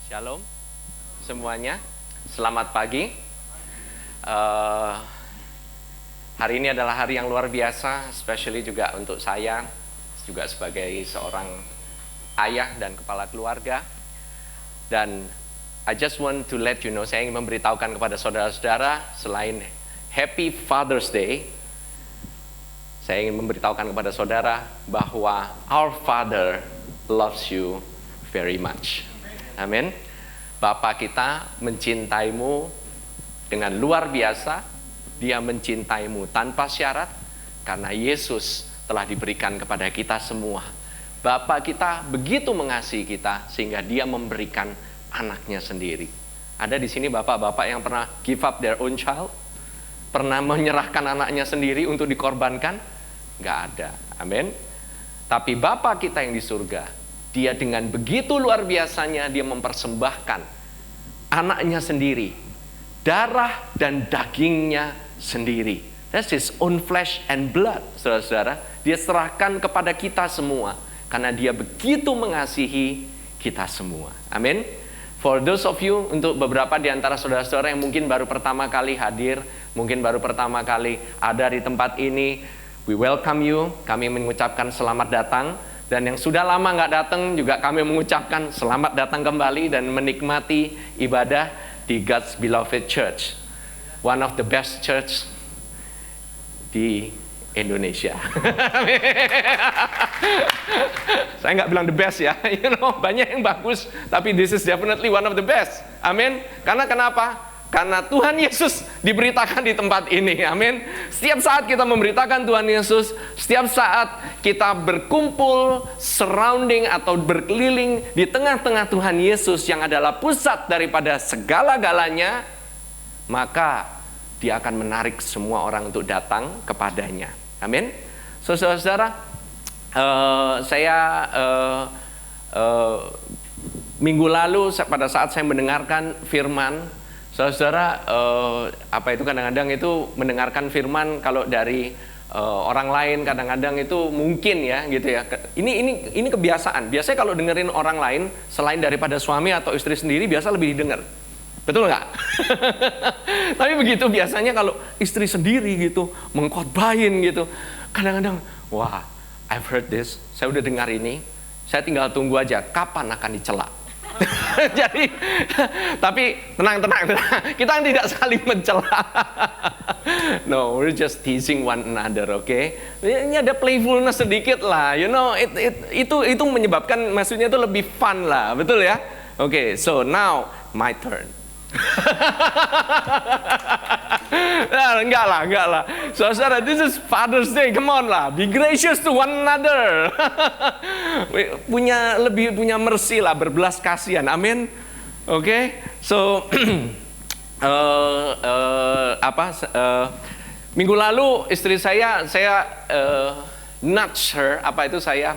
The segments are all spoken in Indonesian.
Shalom semuanya, selamat pagi. Eh, Hari ini adalah hari yang luar biasa, especially juga untuk saya, juga sebagai seorang ayah dan kepala keluarga. Dan I just want to let you know, saya ingin memberitahukan kepada saudara-saudara, selain Happy Father's Day, saya ingin memberitahukan kepada saudara bahwa our Father loves you very much. Amin. Bapa kita mencintaimu dengan luar biasa. Dia mencintaimu tanpa syarat karena Yesus telah diberikan kepada kita semua. Bapa kita begitu mengasihi kita sehingga dia memberikan anaknya sendiri. Ada di sini bapak-bapak yang pernah give up their own child? Pernah menyerahkan anaknya sendiri untuk dikorbankan? Nggak ada. Amin. Tapi Bapa kita yang di surga, dia dengan begitu luar biasanya, dia mempersembahkan anaknya sendiri, darah dan dagingnya sendiri. That's his own flesh and blood, saudara-saudara. Dia serahkan kepada kita semua, karena dia begitu mengasihi kita semua. Amin. For those of you, untuk beberapa di antara saudara-saudara yang mungkin baru pertama kali hadir, mungkin baru pertama kali ada di tempat ini, we welcome you. Kami mengucapkan selamat datang. Dan yang sudah lama nggak datang juga kami mengucapkan selamat datang kembali dan menikmati ibadah di God's Beloved Church, one of the best church di Indonesia. Saya nggak bilang the best ya, banyak yang bagus, tapi this is definitely one of the best. Amin. Karena kenapa? Karena Tuhan Yesus diberitakan di tempat ini. Amin. Setiap saat kita memberitakan Tuhan Yesus, setiap saat kita berkumpul, surrounding atau berkeliling di tengah-tengah Tuhan Yesus yang adalah pusat daripada segala-galanya, maka dia akan menarik semua orang untuk datang kepadanya. Amin. Saudara-saudara, minggu lalu pada saat saya mendengarkan firman, saudara, itu kadang-kadang itu mendengarkan firman kalau dari orang lain kadang-kadang itu mungkin ya gitu ya. Ini kebiasaan. Biasanya kalau dengerin orang lain selain daripada suami atau istri sendiri biasa lebih didengar. Betul nggak? Tapi begitu biasanya kalau istri sendiri gitu mengkhotbahin gitu, kadang-kadang wah, I've heard this. Saya udah dengar ini. Saya tinggal tunggu aja kapan akan dicela. Jadi, tapi tenang, kita tidak saling mencela. No, we're just teasing one another, okay? Ini ada playfulness sedikit lah, itu menyebabkan, maksudnya itu lebih fun lah, betul ya? Okay, so now my turn. Enggak lah. Saudara, this is Father's Day, come on lah, be gracious to one another. punya mercy lah, berbelas kasihan, amin. Oke, so minggu lalu istri saya nudge her, saya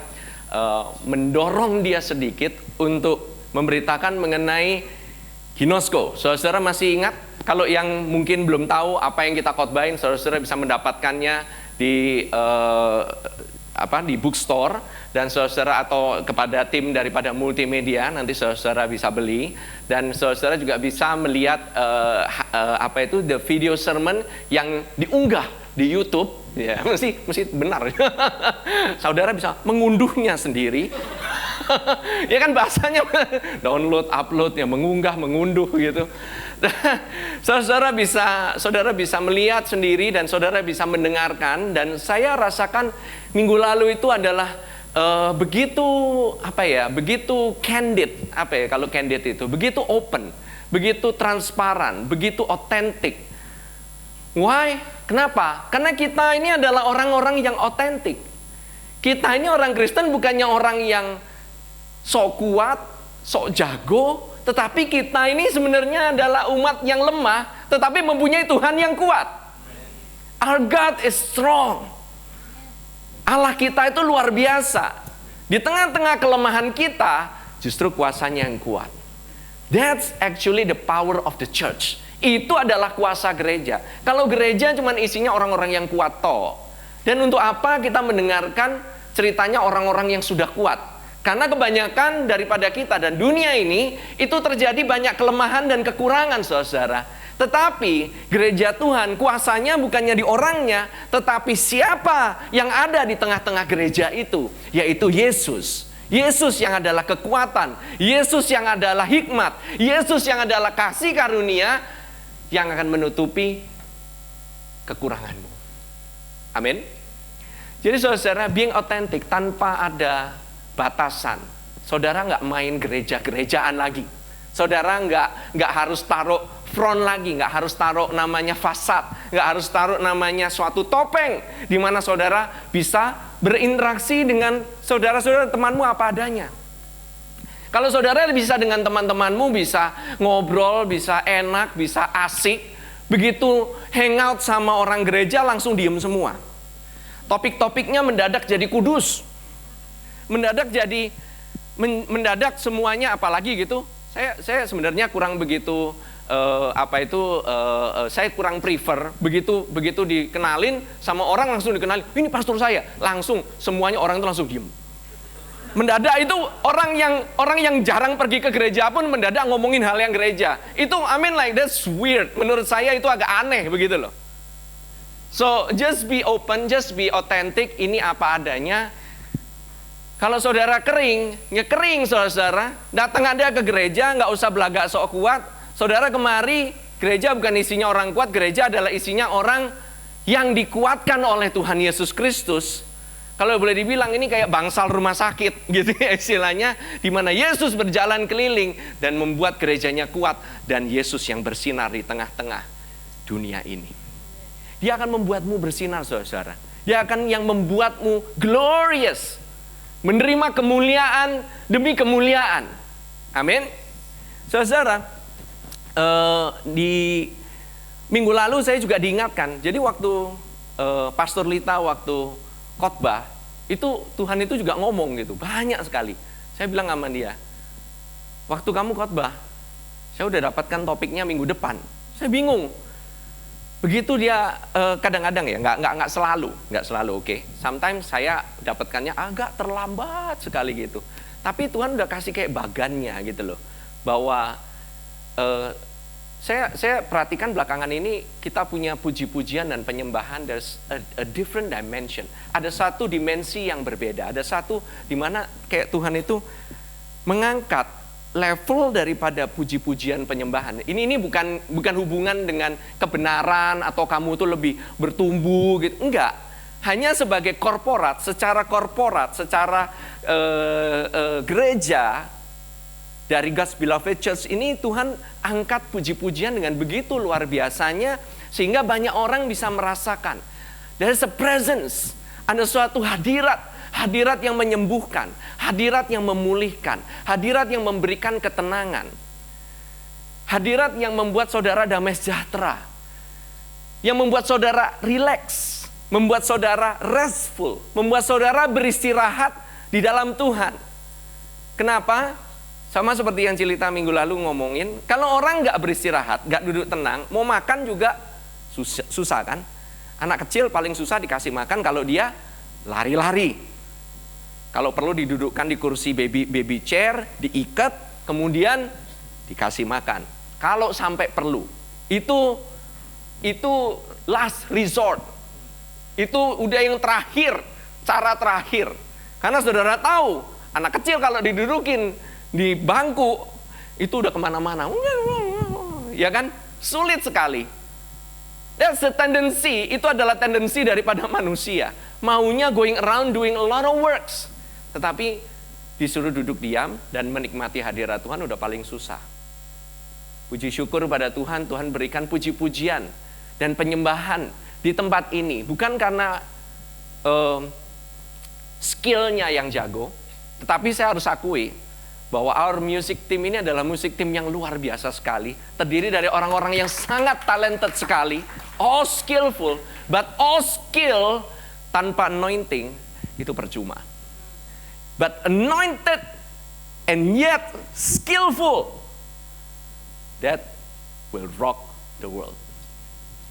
mendorong dia sedikit untuk memberitakan mengenai Ginosko. Saudara masih ingat? Kalau yang mungkin belum tahu apa yang kita khotbahin, saudara bisa mendapatkannya di bookstore, dan saudara atau kepada tim daripada multimedia nanti saudara bisa beli, dan saudara juga bisa melihat the video sermon yang diunggah di YouTube. Ya, mesti benar. Saudara bisa mengunduhnya sendiri. Ya kan bahasanya download, upload, ya mengunggah, mengunduh gitu. Saudara bisa melihat sendiri dan saudara bisa mendengarkan, dan saya rasakan minggu lalu itu adalah begitu candid, kalau candid itu begitu open, begitu transparan, begitu otentik. Why? Kenapa? Karena kita ini adalah orang-orang yang otentik. Kita ini orang Kristen bukannya orang yang sok kuat, sok jago, tetapi kita ini sebenarnya adalah umat yang lemah, tetapi mempunyai Tuhan yang kuat. Our God is strong. Allah kita itu luar biasa. Di tengah-tengah kelemahan kita, justru kuasanya yang kuat. That's actually the power of the church. Itu adalah kuasa gereja. Kalau gereja cuma isinya orang-orang yang kuat toh. Dan untuk apa kita mendengarkan ceritanya orang-orang yang sudah kuat? Karena kebanyakan daripada kita dan dunia ini, itu terjadi banyak kelemahan dan kekurangan, saudara. Tetapi gereja Tuhan kuasanya bukannya di orangnya, tetapi siapa yang ada di tengah-tengah gereja itu, yaitu Yesus. Yesus yang adalah kekuatan, Yesus yang adalah hikmat, Yesus yang adalah kasih karunia yang akan menutupi kekuranganmu. Amin. Jadi saudara, being authentic tanpa ada batasan. Saudara nggak main gereja-gerejaan lagi. Saudara nggak harus taruh front lagi, nggak harus taruh namanya fasad, nggak harus taruh namanya suatu topeng, di mana saudara bisa berinteraksi dengan saudara-saudara temanmu apa adanya. Kalau saudara bisa dengan teman-temanmu, bisa ngobrol, bisa enak, bisa asik, begitu hangout sama orang gereja langsung diem semua. Topik-topiknya mendadak jadi kudus, mendadak semuanya, apalagi gitu. Saya sebenarnya kurang begitu saya kurang prefer begitu dikenalin sama orang langsung dikenalin, ini pastor saya, langsung semuanya orang itu langsung diem. Mendadak itu orang yang jarang pergi ke gereja pun mendadak ngomongin hal yang gereja. Itu like that's weird. Menurut saya itu agak aneh begitu loh. So just be open, just be authentic. Ini apa adanya. Kalau saudara kering saudara, datang Anda ke gereja, nggak usah belagak sok kuat. Saudara kemari, gereja bukan isinya orang kuat, gereja adalah isinya orang yang dikuatkan oleh Tuhan Yesus Kristus. Kalau boleh dibilang ini kayak bangsal rumah sakit gitu ya istilahnya, di mana Yesus berjalan keliling dan membuat gerejanya kuat, dan Yesus yang bersinar di tengah-tengah dunia ini. Dia akan membuatmu bersinar saudara. Dia akan yang membuatmu glorious, menerima kemuliaan demi kemuliaan. Amin. Saudara, di minggu lalu saya juga diingatkan. Jadi waktu Pastor Lita waktu khotbah, itu Tuhan itu juga ngomong gitu, banyak sekali. Saya bilang sama dia, waktu kamu khotbah, saya udah dapatkan topiknya minggu depan. Saya bingung. Begitu dia kadang-kadang ya, nggak selalu, oke. Sometimes saya dapatkannya agak terlambat sekali gitu. Tapi Tuhan udah kasih kayak bagannya gitu loh, bahwa saya perhatikan belakangan ini kita punya puji-pujian dan penyembahan, there's a different dimension. Ada satu dimensi yang berbeda, ada satu di mana kayak Tuhan itu mengangkat level daripada puji-pujian penyembahan. Ini bukan hubungan dengan kebenaran atau kamu tuh lebih bertumbuh gitu. Enggak. Hanya sebagai korporat, secara gereja dari God's Beloved Church ini, Tuhan angkat puji-pujian dengan begitu luar biasanya sehingga banyak orang bisa merasakan there's a presence, ada suatu hadirat yang menyembuhkan, hadirat yang memulihkan, hadirat yang memberikan ketenangan, hadirat yang membuat saudara damai sejahtera, yang membuat saudara relax, membuat saudara restful, membuat saudara beristirahat di dalam Tuhan. Kenapa? Sama seperti yang Cilita minggu lalu ngomongin, kalau orang gak beristirahat, gak duduk tenang, mau makan juga susah kan? Anak kecil paling susah dikasih makan kalau dia lari-lari. Kalau perlu didudukkan di kursi baby chair, diikat, kemudian dikasih makan. Kalau sampai perlu, itu last resort. Itu udah yang terakhir, cara terakhir. Karena saudara tahu, anak kecil kalau didudukin di bangku, itu udah kemana-mana. Ya kan? Sulit sekali. That's the tendency, itu adalah tendensi daripada manusia. Maunya going around doing a lot of works. Tetapi disuruh duduk diam dan menikmati hadirat Tuhan udah paling susah. Puji syukur pada Tuhan, Tuhan berikan puji-pujian dan penyembahan di tempat ini. Bukan karena skillnya yang jago, tetapi saya harus akui bahwa our music team ini adalah music team yang luar biasa sekali. Terdiri dari orang-orang yang sangat talented sekali, all skillful, but all skill tanpa anointing itu percuma. But anointed and yet skillful, that will rock the world.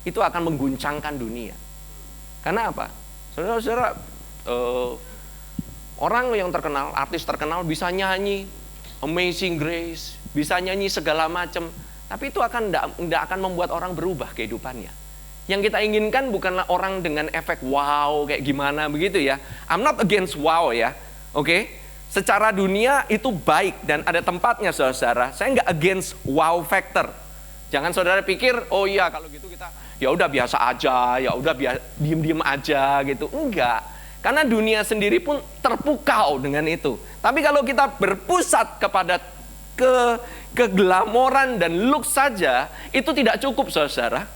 Itu akan mengguncangkan dunia. Karena apa? Saudara-saudara, Orang yang terkenal, artis terkenal bisa nyanyi Amazing Grace, bisa nyanyi segala macam, tapi itu tidak akan membuat orang berubah kehidupannya. Yang kita inginkan bukanlah orang dengan efek wow kayak gimana begitu ya. I'm not against wow ya, oke? Secara dunia itu baik dan ada tempatnya saudara. Saya nggak against wow factor. Jangan saudara pikir, oh iya kalau gitu kita ya udah biasa aja, ya udah diem-diem aja gitu. Enggak. Karena dunia sendiri pun terpukau dengan itu. Tapi kalau kita berpusat kepada keglamoran dan look saja, itu tidak cukup saudara.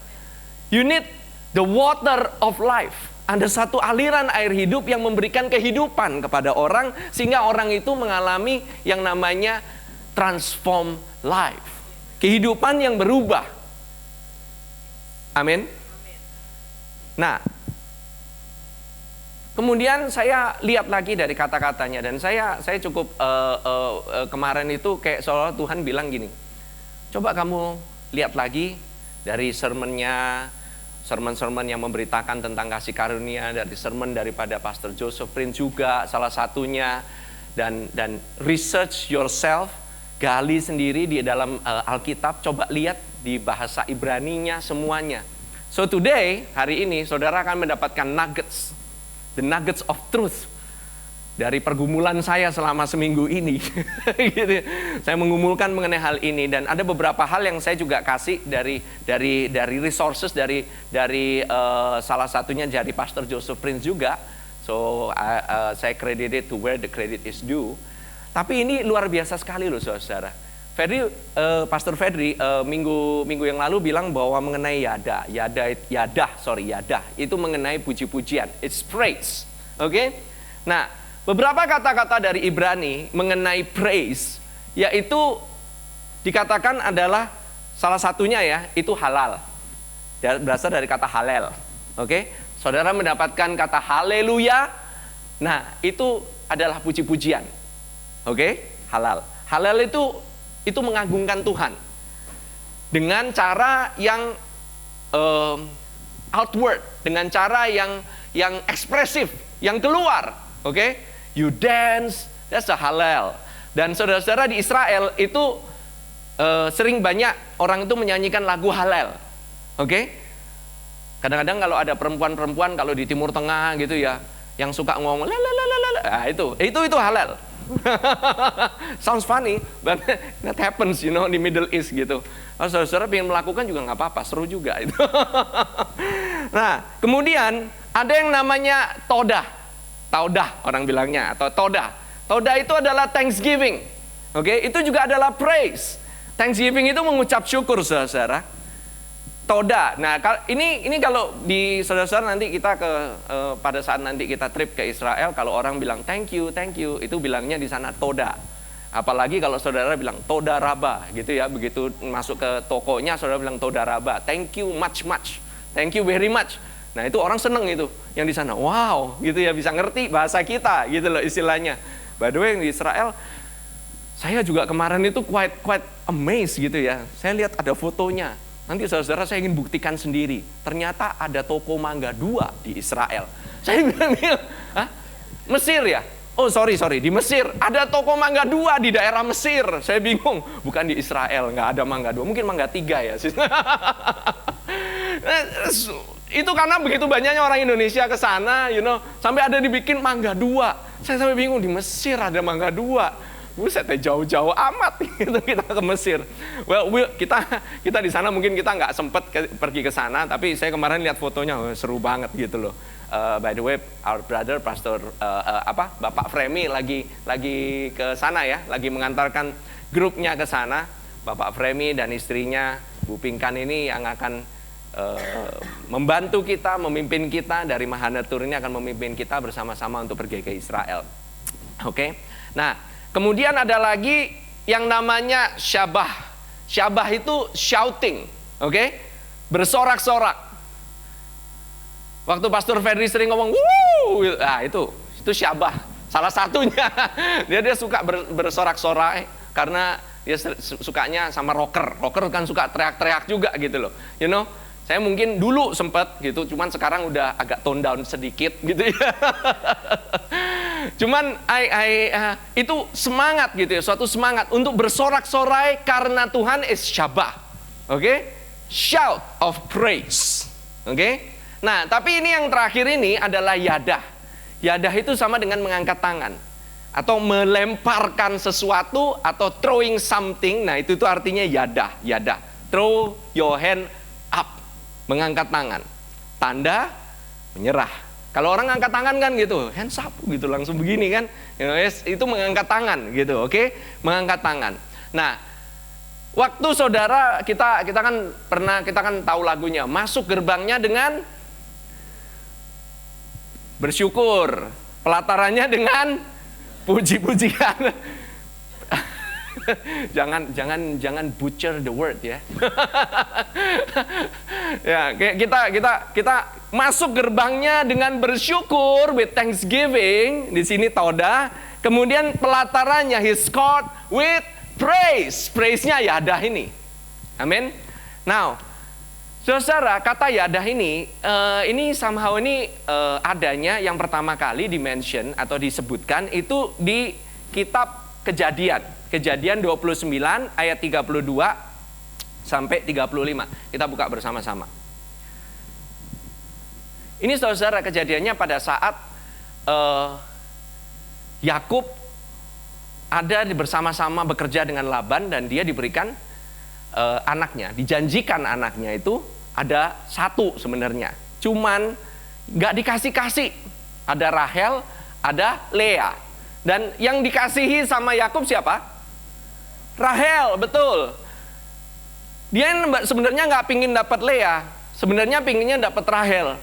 You need the water of life. Ada satu aliran air hidup yang memberikan kehidupan kepada orang, sehingga orang itu mengalami yang namanya transform life. Kehidupan yang berubah. Amin. Nah, kemudian saya lihat lagi dari kata-katanya, dan saya cukup kemarin itu kayak seolah Tuhan bilang gini, coba kamu lihat lagi dari sermon yang memberitakan tentang kasih karunia, dari sermon daripada Pastor Joseph Prince juga salah satunya, dan research yourself, gali sendiri di dalam Alkitab, coba lihat di bahasa Ibraninya semuanya. So today, hari ini saudara akan mendapatkan nuggets. The nuggets of truth dari pergumulan saya selama seminggu ini. Gitu. Saya mengumulkan mengenai hal ini, dan ada beberapa hal yang saya juga kasih dari resources dari salah satunya dari Pastor Joseph Prince juga. So saya credited to where the credit is due. Tapi ini luar biasa sekali loh saudara. Pastor Fedri minggu yang lalu bilang bahwa mengenai yadah itu mengenai puji-pujian, it's praise, oke? Nah, beberapa kata-kata dari Ibrani mengenai praise, yaitu dikatakan adalah salah satunya ya, itu halal, berasal dari kata halal, oke? Saudara mendapatkan kata haleluya, nah itu adalah puji-pujian, oke? Halal itu mengagungkan Tuhan dengan cara yang outward, dengan cara yang ekspresif, yang keluar, oke? You dance, that's a halal. Dan saudara-saudara di Israel itu sering banyak orang itu menyanyikan lagu halal, oke? Kadang-kadang kalau ada perempuan-perempuan kalau di Timur Tengah gitu ya, yang suka ngomong nah, itu halal. Sounds funny, but that happens, di Middle East gitu. Kalau saudara-saudara ingin melakukan juga nggak apa-apa, seru juga itu. Nah, kemudian ada yang namanya taudah orang bilangnya, atau todah. Todah itu adalah thanksgiving, oke? Itu juga adalah praise. Thanksgiving itu mengucap syukur, saudara. Toda. Nah, ini kalau di saudara-saudara nanti kita pada saat nanti kita trip ke Israel, kalau orang bilang thank you, itu bilangnya di sana toda. Apalagi kalau saudara bilang toda raba, gitu ya, begitu masuk ke tokonya saudara bilang toda raba, thank you much, thank you very much. Nah, itu orang seneng itu yang di sana. Wow, gitu ya, bisa ngerti bahasa kita, gitu loh istilahnya. By the way, di Israel saya juga kemarin itu quite amazed gitu ya. Saya lihat ada fotonya. Nanti saudara-saudara saya ingin buktikan sendiri. Ternyata ada toko mangga 2 di Israel. Saya bilang, hah? Mesir ya? Oh sorry, di Mesir. Ada toko mangga 2 di daerah Mesir. Saya bingung. Bukan di Israel, nggak ada mangga 2. Mungkin mangga 3 ya. Itu karena begitu banyaknya orang Indonesia ke sana, sampai ada dibikin mangga 2. Saya sampai bingung, di Mesir ada mangga 2. Buset, jauh-jauh amat gitu kita ke Mesir. Well, kita di sana mungkin kita nggak sempet pergi ke sana, tapi saya kemarin lihat fotonya seru banget gitu loh. By the way, our brother Pastor Bapak Fremi lagi ke sana ya, lagi mengantarkan grupnya ke sana. Bapak Fremi dan istrinya Bu Pinkan ini yang akan membantu kita, memimpin kita dari Mahanatur ini, akan memimpin kita bersama-sama untuk pergi ke Israel. Oke. Nah, kemudian ada lagi yang namanya syabah. Syabah itu shouting, oke? Bersorak-sorak. Waktu Pastor Fedri sering ngomong, wuh, nah itu syabah. Salah satunya, dia suka bersorak-sorak karena dia sukanya sama rocker. Rocker kan suka teriak-teriak juga gitu loh, Saya mungkin dulu sempat gitu, cuman sekarang udah agak tone down sedikit gitu ya. Cuman itu semangat gitu ya, suatu semangat untuk bersorak-sorai karena Tuhan is syabah. Oke? Shout of praise. Oke? Nah, tapi ini yang terakhir ini adalah yadah. Yadah itu sama dengan mengangkat tangan atau melemparkan sesuatu atau throwing something. Nah, itu artinya yadah, yadah. Throw your hand up, mengangkat tangan. Tanda menyerah. Kalau orang angkat tangan kan gitu, hands up gitu langsung begini kan. Itu mengangkat tangan gitu, oke? Mengangkat tangan. Nah, waktu saudara kita kan tahu lagunya, masuk gerbangnya dengan bersyukur, pelatarannya dengan puji-pujian. jangan butcher the word ya. Ya, kita masuk gerbangnya dengan bersyukur with thanksgiving, di sini toda. Kemudian pelatarannya his court with praise. Praise-nya yadah ini. Amin. Now, saudara, kata yadah ini somehow adanya yang pertama kali dimention atau disebutkan itu di kitab Kejadian 29 ayat 32 sampai 35. Kita buka bersama-sama. Ini saudara kejadiannya pada saat Yakub ada bersama-sama bekerja dengan Laban dan dia diberikan anaknya, dijanjikan anaknya itu ada satu sebenarnya. Cuman gak dikasih-kasih. Ada Rahel, ada Lea. Dan yang dikasihi sama Yakub siapa? Rahel, betul. Dia sebenarnya nggak pingin dapat Lea, sebenarnya pinginnya dapat Rahel.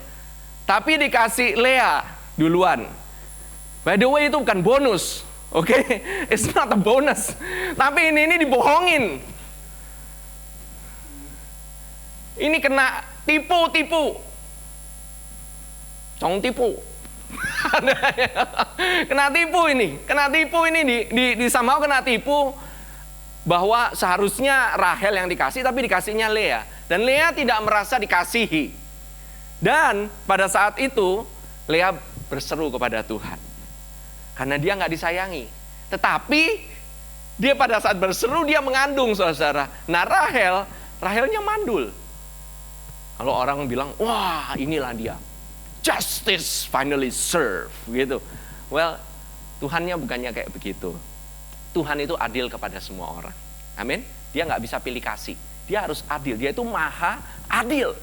Tapi dikasih Lea duluan. By the way itu bukan bonus, oke? It's not a bonus. Tapi ini dibohongin. Ini kena tipu. Cong tipu. Kena tipu ini di somehow kena tipu. Bahwa seharusnya Rahel yang dikasih, tapi dikasihnya Lea. Dan Lea tidak merasa dikasihi. Dan pada saat itu, Lea berseru kepada Tuhan. Karena dia nggak disayangi. Tetapi, dia pada saat berseru, dia mengandung, saudara. Nah, Rahelnya mandul. Kalau orang bilang, wah inilah dia. Justice finally served. Gitu. Well, Tuhannya bukannya kayak begitu. Tuhan itu adil kepada semua orang. Amin. Dia nggak bisa pilih kasih. Dia harus adil. Dia itu maha adil.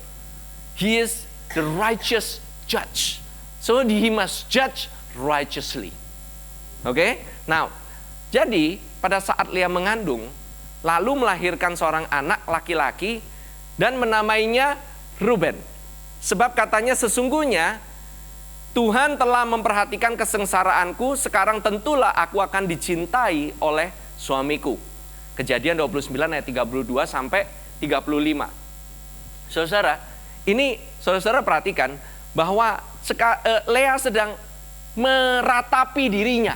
He is the righteous judge. So he must judge righteously. Oke? Now, jadi pada saat Lea mengandung, lalu melahirkan seorang anak laki-laki dan menamainya Ruben. Sebab katanya sesungguhnya Tuhan telah memperhatikan kesengsaraanku, sekarang tentulah aku akan dicintai oleh suamiku. Kejadian 29 ayat 32 sampai 35. Saudara, ini saudara perhatikan bahwa Lea sedang meratapi dirinya.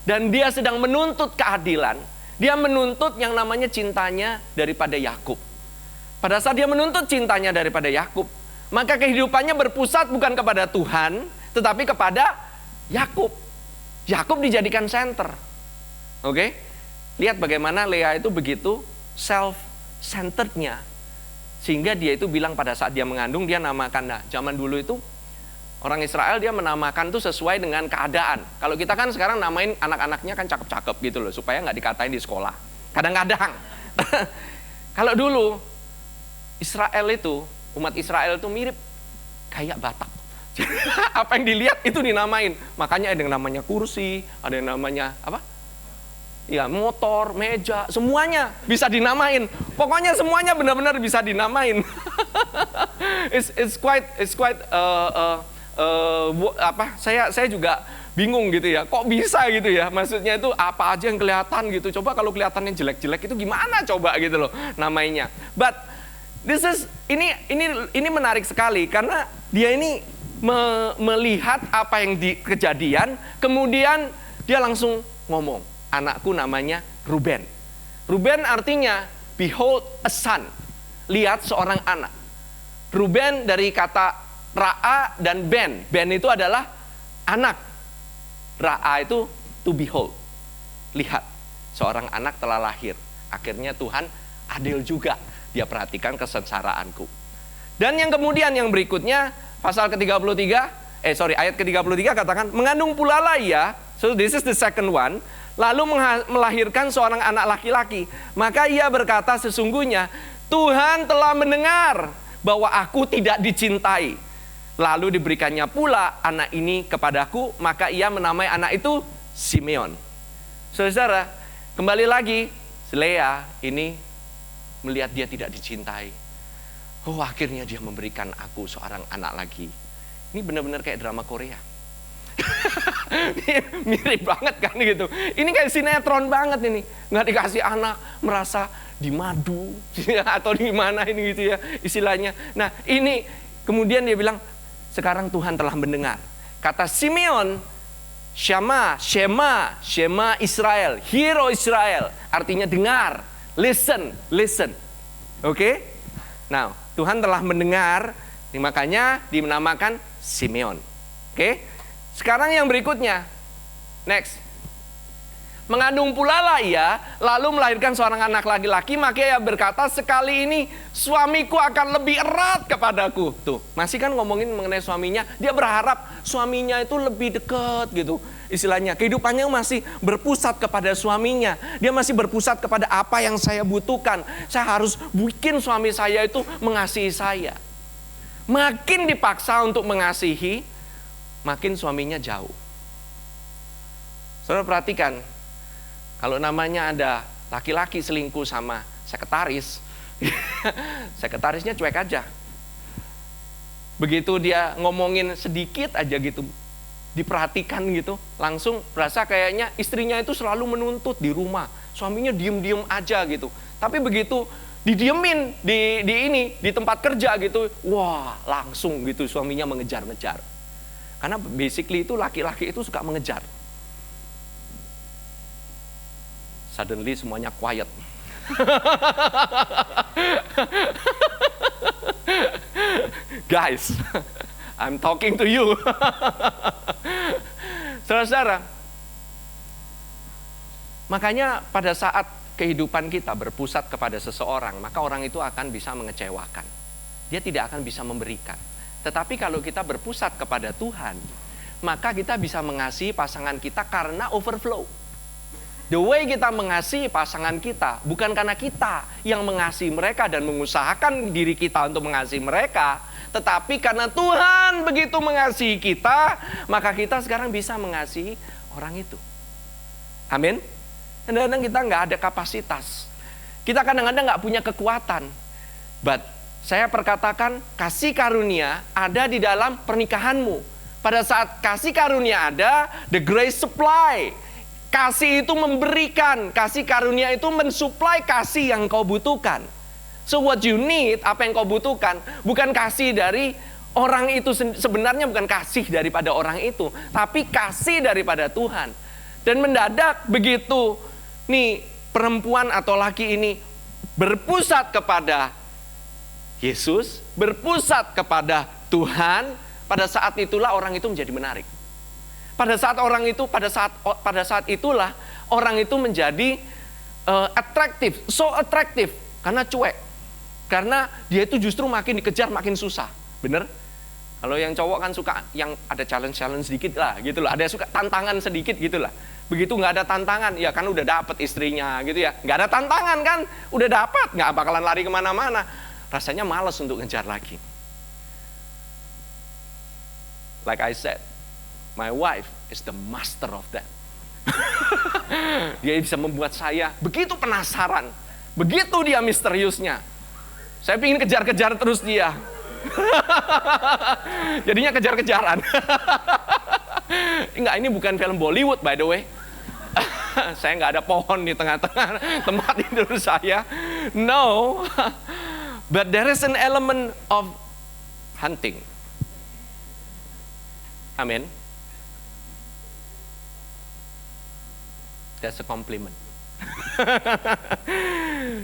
Dan dia sedang menuntut keadilan. Dia menuntut yang namanya cintanya daripada Yakub. Pada saat dia menuntut cintanya daripada Yakub, maka kehidupannya berpusat bukan kepada Tuhan, tetapi kepada Yakub. Yakub dijadikan center. Oke? Lihat bagaimana Lea itu begitu self-centerednya. Sehingga dia itu bilang pada saat dia mengandung, dia namakan, nah zaman dulu itu orang Israel dia menamakan tuh sesuai dengan keadaan. Kalau kita kan sekarang namain anak-anaknya kan cakep-cakep gitu loh, supaya nggak dikatain di sekolah. Kadang-kadang. Kalau dulu Israel itu, umat Israel itu mirip kayak Batak. Apa yang dilihat itu dinamain. Makanya ada yang namanya kursi, ada yang namanya apa? Ya, motor, meja, semuanya bisa dinamain. Pokoknya semuanya benar-benar bisa dinamain. It's quite saya juga bingung gitu ya. Kok bisa gitu ya? Maksudnya itu apa aja yang kelihatan gitu. Coba kalau kelihatannya jelek-jelek itu gimana coba gitu loh namanya. But ini menarik sekali karena dia ini melihat apa yang di kejadian, kemudian dia langsung ngomong, anakku namanya Ruben. Ruben artinya behold a son, lihat seorang anak. Ruben dari kata Ra'a dan Ben. Ben itu adalah anak. Ra'a itu to behold. Lihat, seorang anak telah lahir. Akhirnya Tuhan adil juga. Dia perhatikan kesengsaraanku. Dan yang kemudian yang berikutnya, pasal ke-33, ayat ke-33 katakan, mengandung pula lah ia, so this is the second one, lalu melahirkan seorang anak laki-laki. Maka ia berkata, sesungguhnya Tuhan telah mendengar bahwa aku tidak dicintai. Lalu diberikannya pula anak ini kepadaku, maka ia menamai anak itu Simeon. Saudara, kembali lagi, Lea ini melihat dia tidak dicintai. Oh, akhirnya dia memberikan aku seorang anak lagi. Ini benar-benar kayak drama Korea. Mirip banget kan gitu. Ini kayak sinetron banget ini. Nggak dikasih anak, merasa dimadu atau di mana ini gitu ya istilahnya. Nah, ini kemudian dia bilang, sekarang Tuhan telah mendengar. Kata Simeon, Shema Israel, hero Israel, artinya dengar. Listen. Oke? Nah, Tuhan telah mendengar, makanya dinamakan Simeon. Oke? Sekarang yang berikutnya. Next. Mengandung pula lah ia, lalu melahirkan seorang anak laki-laki, maka ia berkata, sekali ini suamiku akan lebih erat kepadaku. Tuh, masih kan ngomongin mengenai suaminya, dia berharap suaminya itu lebih dekat gitu. Istilahnya, kehidupannya masih berpusat kepada suaminya. Dia masih berpusat kepada apa yang saya butuhkan. Saya harus bikin suami saya itu mengasihi saya. Makin dipaksa untuk mengasihi, makin suaminya jauh. Saudara perhatikan, kalau namanya ada laki-laki selingkuh sama sekretaris, sekretarisnya cuek aja. Begitu dia ngomongin sedikit aja gitu, diperhatikan gitu, langsung berasa kayaknya istrinya itu selalu menuntut di rumah. Suaminya diem-diem aja gitu. Tapi begitu didiemin di tempat kerja gitu, wah langsung gitu suaminya mengejar-ngejar. Karena basically itu laki-laki itu suka mengejar. Suddenly semuanya quiet. Guys, I'm talking to you. Saudara-saudara, makanya pada saat kehidupan kita berpusat kepada seseorang, maka orang itu akan bisa mengecewakan. Dia tidak akan bisa memberikan. Tetapi kalau kita berpusat kepada Tuhan, maka kita bisa mengasihi pasangan kita karena overflow. The way kita mengasihi pasangan kita bukan karena kita yang mengasihi mereka dan mengusahakan diri kita untuk mengasihi mereka, tetapi karena Tuhan begitu mengasihi kita, maka kita sekarang bisa mengasihi orang itu. Amin. Kadang-kadang kita nggak ada kapasitas, kita kadang-kadang nggak punya kekuatan, but saya perkatakan kasih karunia ada di dalam pernikahanmu. Pada saat kasih karunia ada, the grace supply. Kasih itu memberikan, kasih karunia itu mensuplai kasih yang kau butuhkan. So what you need, apa yang kau butuhkan, bukan kasih dari orang itu, sebenarnya bukan kasih daripada orang itu, tapi kasih daripada Tuhan. Dan mendadak begitu nih perempuan atau laki ini berpusat kepada Yesus, berpusat kepada Tuhan, pada saat itulah orang itu menjadi menarik. Pada saat itulah orang itu menjadi atraktif, so atraktif karena cuek. Karena dia itu justru makin dikejar makin susah. Bener? Kalau yang cowok kan suka yang ada challenge sedikit lah gitu lah, ada suka tantangan sedikit gitu lah. Begitu nggak ada tantangan, ya kan udah dapet istrinya gitu ya. Nggak ada tantangan kan, udah dapat, nggak bakalan lari kemana-mana. Rasanya malas untuk ngejar lagi. Like I said, my wife is the master of that. Dia bisa membuat saya begitu penasaran. Begitu dia misteriusnya. Saya ingin kejar-kejar terus dia. Jadinya kejar-kejaran. Enggak, ini bukan film Bollywood by the way. Saya nggak ada pohon di tengah-tengah tempat tidur saya. No. But there is an element of hunting. Amin. That's a compliment.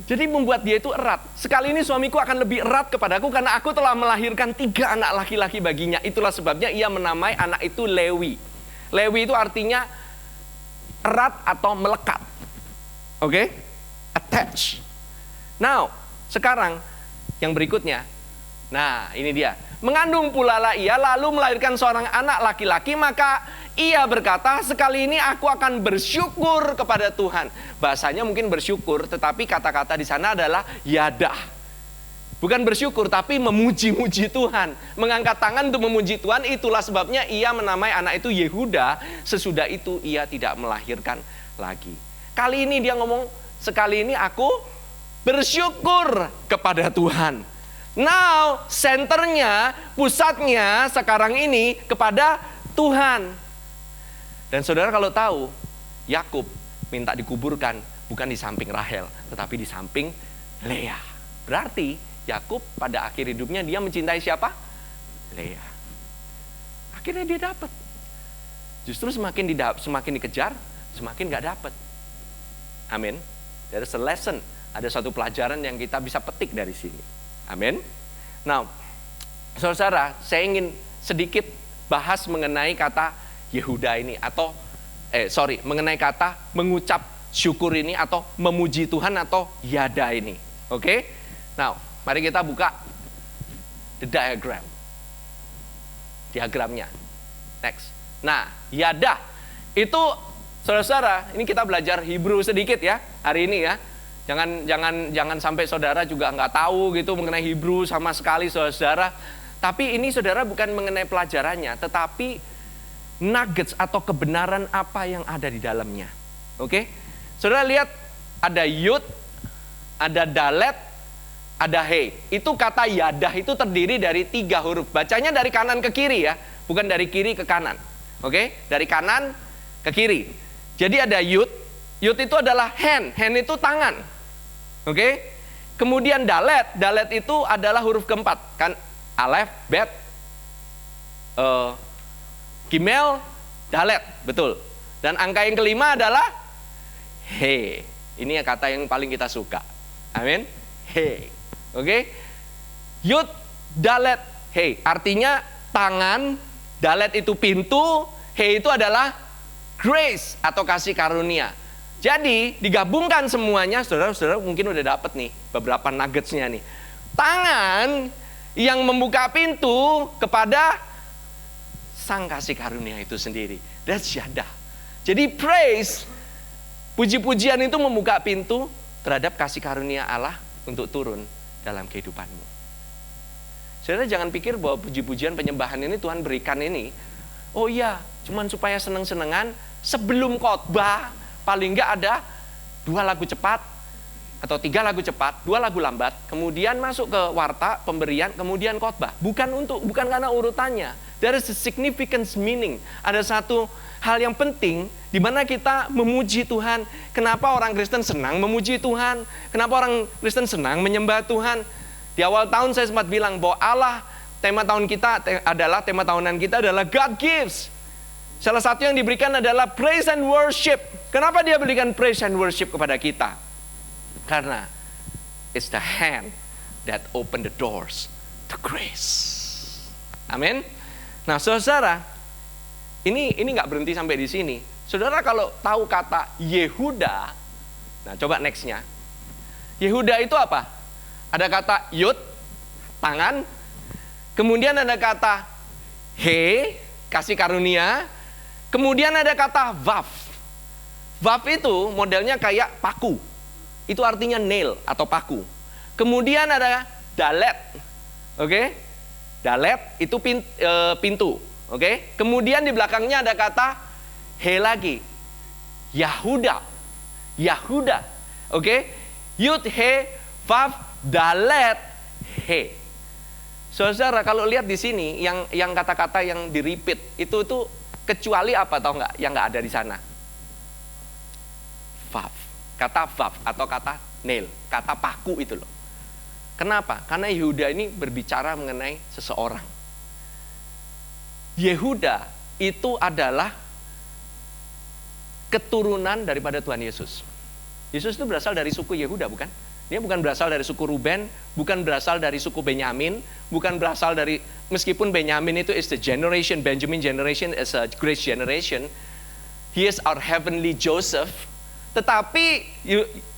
Jadi membuat dia itu erat. Sekali ini suamiku akan lebih erat kepadaku karena aku telah melahirkan 3 anak laki-laki baginya. Itulah sebabnya ia menamai anak itu Lewi. Lewi itu artinya erat atau melekat. Oke? Attach. Now, sekarang yang berikutnya. Nah, ini dia. Mengandung pula lah ia, lalu melahirkan seorang anak laki-laki, maka ia berkata, sekali ini aku akan bersyukur kepada Tuhan. Bahasanya mungkin bersyukur, tetapi kata-kata di sana adalah yadah. Bukan bersyukur, tapi memuji-muji Tuhan. Mengangkat tangan untuk memuji Tuhan, itulah sebabnya ia menamai anak itu Yehuda. Sesudah itu ia tidak melahirkan lagi. Kali ini dia ngomong, sekali ini aku bersyukur kepada Tuhan. Now, senternya, pusatnya sekarang ini kepada Tuhan. Dan saudara kalau tahu, Yakub minta dikuburkan bukan di samping Rahel, tetapi di samping Lea. Berarti Yakub pada akhir hidupnya dia mencintai siapa? Lea. Akhirnya dia dapat. Justru semakin dikejar, semakin gak dapat. Amin. There is a lesson. Ada satu pelajaran yang kita bisa petik dari sini. Amin. Nah, saudara, saya ingin sedikit bahas mengenai kata Yehuda ini atau mengenai kata mengucap syukur ini atau memuji Tuhan atau yada ini. Oke? Nah, mari kita buka the diagram. Diagramnya. Next. Nah, yada itu saudara-saudara, ini kita belajar Hebrew sedikit ya hari ini ya. Jangan sampai saudara juga nggak tahu gitu mengenai Hebrew sama sekali saudara. Tapi ini saudara bukan mengenai pelajarannya, tetapi nuggets atau kebenaran apa yang ada di dalamnya. Oke? Saudara lihat ada yud, ada dalet, ada he. Itu kata yadah itu terdiri dari 3 huruf. Bacanya dari kanan ke kiri ya, bukan dari kiri ke kanan. Oke? Dari kanan ke kiri. Jadi ada yud. Yud itu adalah hand. Hand itu tangan. Oke? Kemudian dalet. Dalet itu adalah huruf keempat. Kan alef, bet, gimel, dalet. Betul. Dan angka yang kelima adalah he. Ini kata yang paling kita suka. Amin. He. Oke? Yud, dalet, he. Artinya tangan. Dalet itu pintu. He itu adalah grace atau kasih karunia. Jadi digabungkan semuanya, saudara-saudara mungkin udah dapat nih beberapa nuggetsnya nih. Tangan yang membuka pintu kepada sang kasih karunia itu sendiri. That's yadah. Jadi praise, puji-pujian itu membuka pintu terhadap kasih karunia Allah untuk turun dalam kehidupanmu. Saudara jangan pikir bahwa puji-pujian penyembahan ini Tuhan berikan ini, oh iya, cuman supaya seneng-senengan sebelum khotbah. Paling enggak ada 2 lagu cepat atau 3 lagu cepat, 2 lagu lambat, kemudian masuk ke warta, pemberian, kemudian khotbah. Bukan karena urutannya. There is a significant meaning. Ada satu hal yang penting di mana kita memuji Tuhan. Kenapa orang Kristen senang memuji Tuhan? Kenapa orang Kristen senang menyembah Tuhan? Di awal tahun saya sempat bilang bahwa Allah, tema tahunan kita adalah God gives. Salah satu yang diberikan adalah praise and worship. Kenapa dia berikan praise and worship kepada kita? Karena it's the hand that open the doors to grace. Amin. Nah, saudara, ini nggak berhenti sampai di sini. Saudara kalau tahu kata Yehuda, nah coba nextnya. Yehuda itu apa? Ada kata yud, tangan. Kemudian ada kata he, kasih karunia. Kemudian ada kata vav. Vav itu modelnya kayak paku. Itu artinya nail atau paku. Kemudian ada dalet. Oke? Dalet itu pintu. Oke? Kemudian di belakangnya ada kata he lagi. Yahuda. Yahuda. Oke? Yud he vav dalet he. Saudara kalau lihat di sini yang kata-kata yang di repeat itu kecuali apa tahu nggak yang nggak ada di sana? Vav, kata vav atau kata nail, kata paku itu loh. Kenapa? Karena Yehuda ini berbicara mengenai seseorang. Yehuda itu adalah keturunan daripada Tuhan Yesus. Yesus itu berasal dari suku Yehuda bukan? Dia bukan berasal dari suku Ruben, bukan berasal dari suku Benyamin, bukan berasal dari, meskipun Benyamin itu is the generation, Benjamin generation is a great generation. He is our heavenly Joseph. Tetapi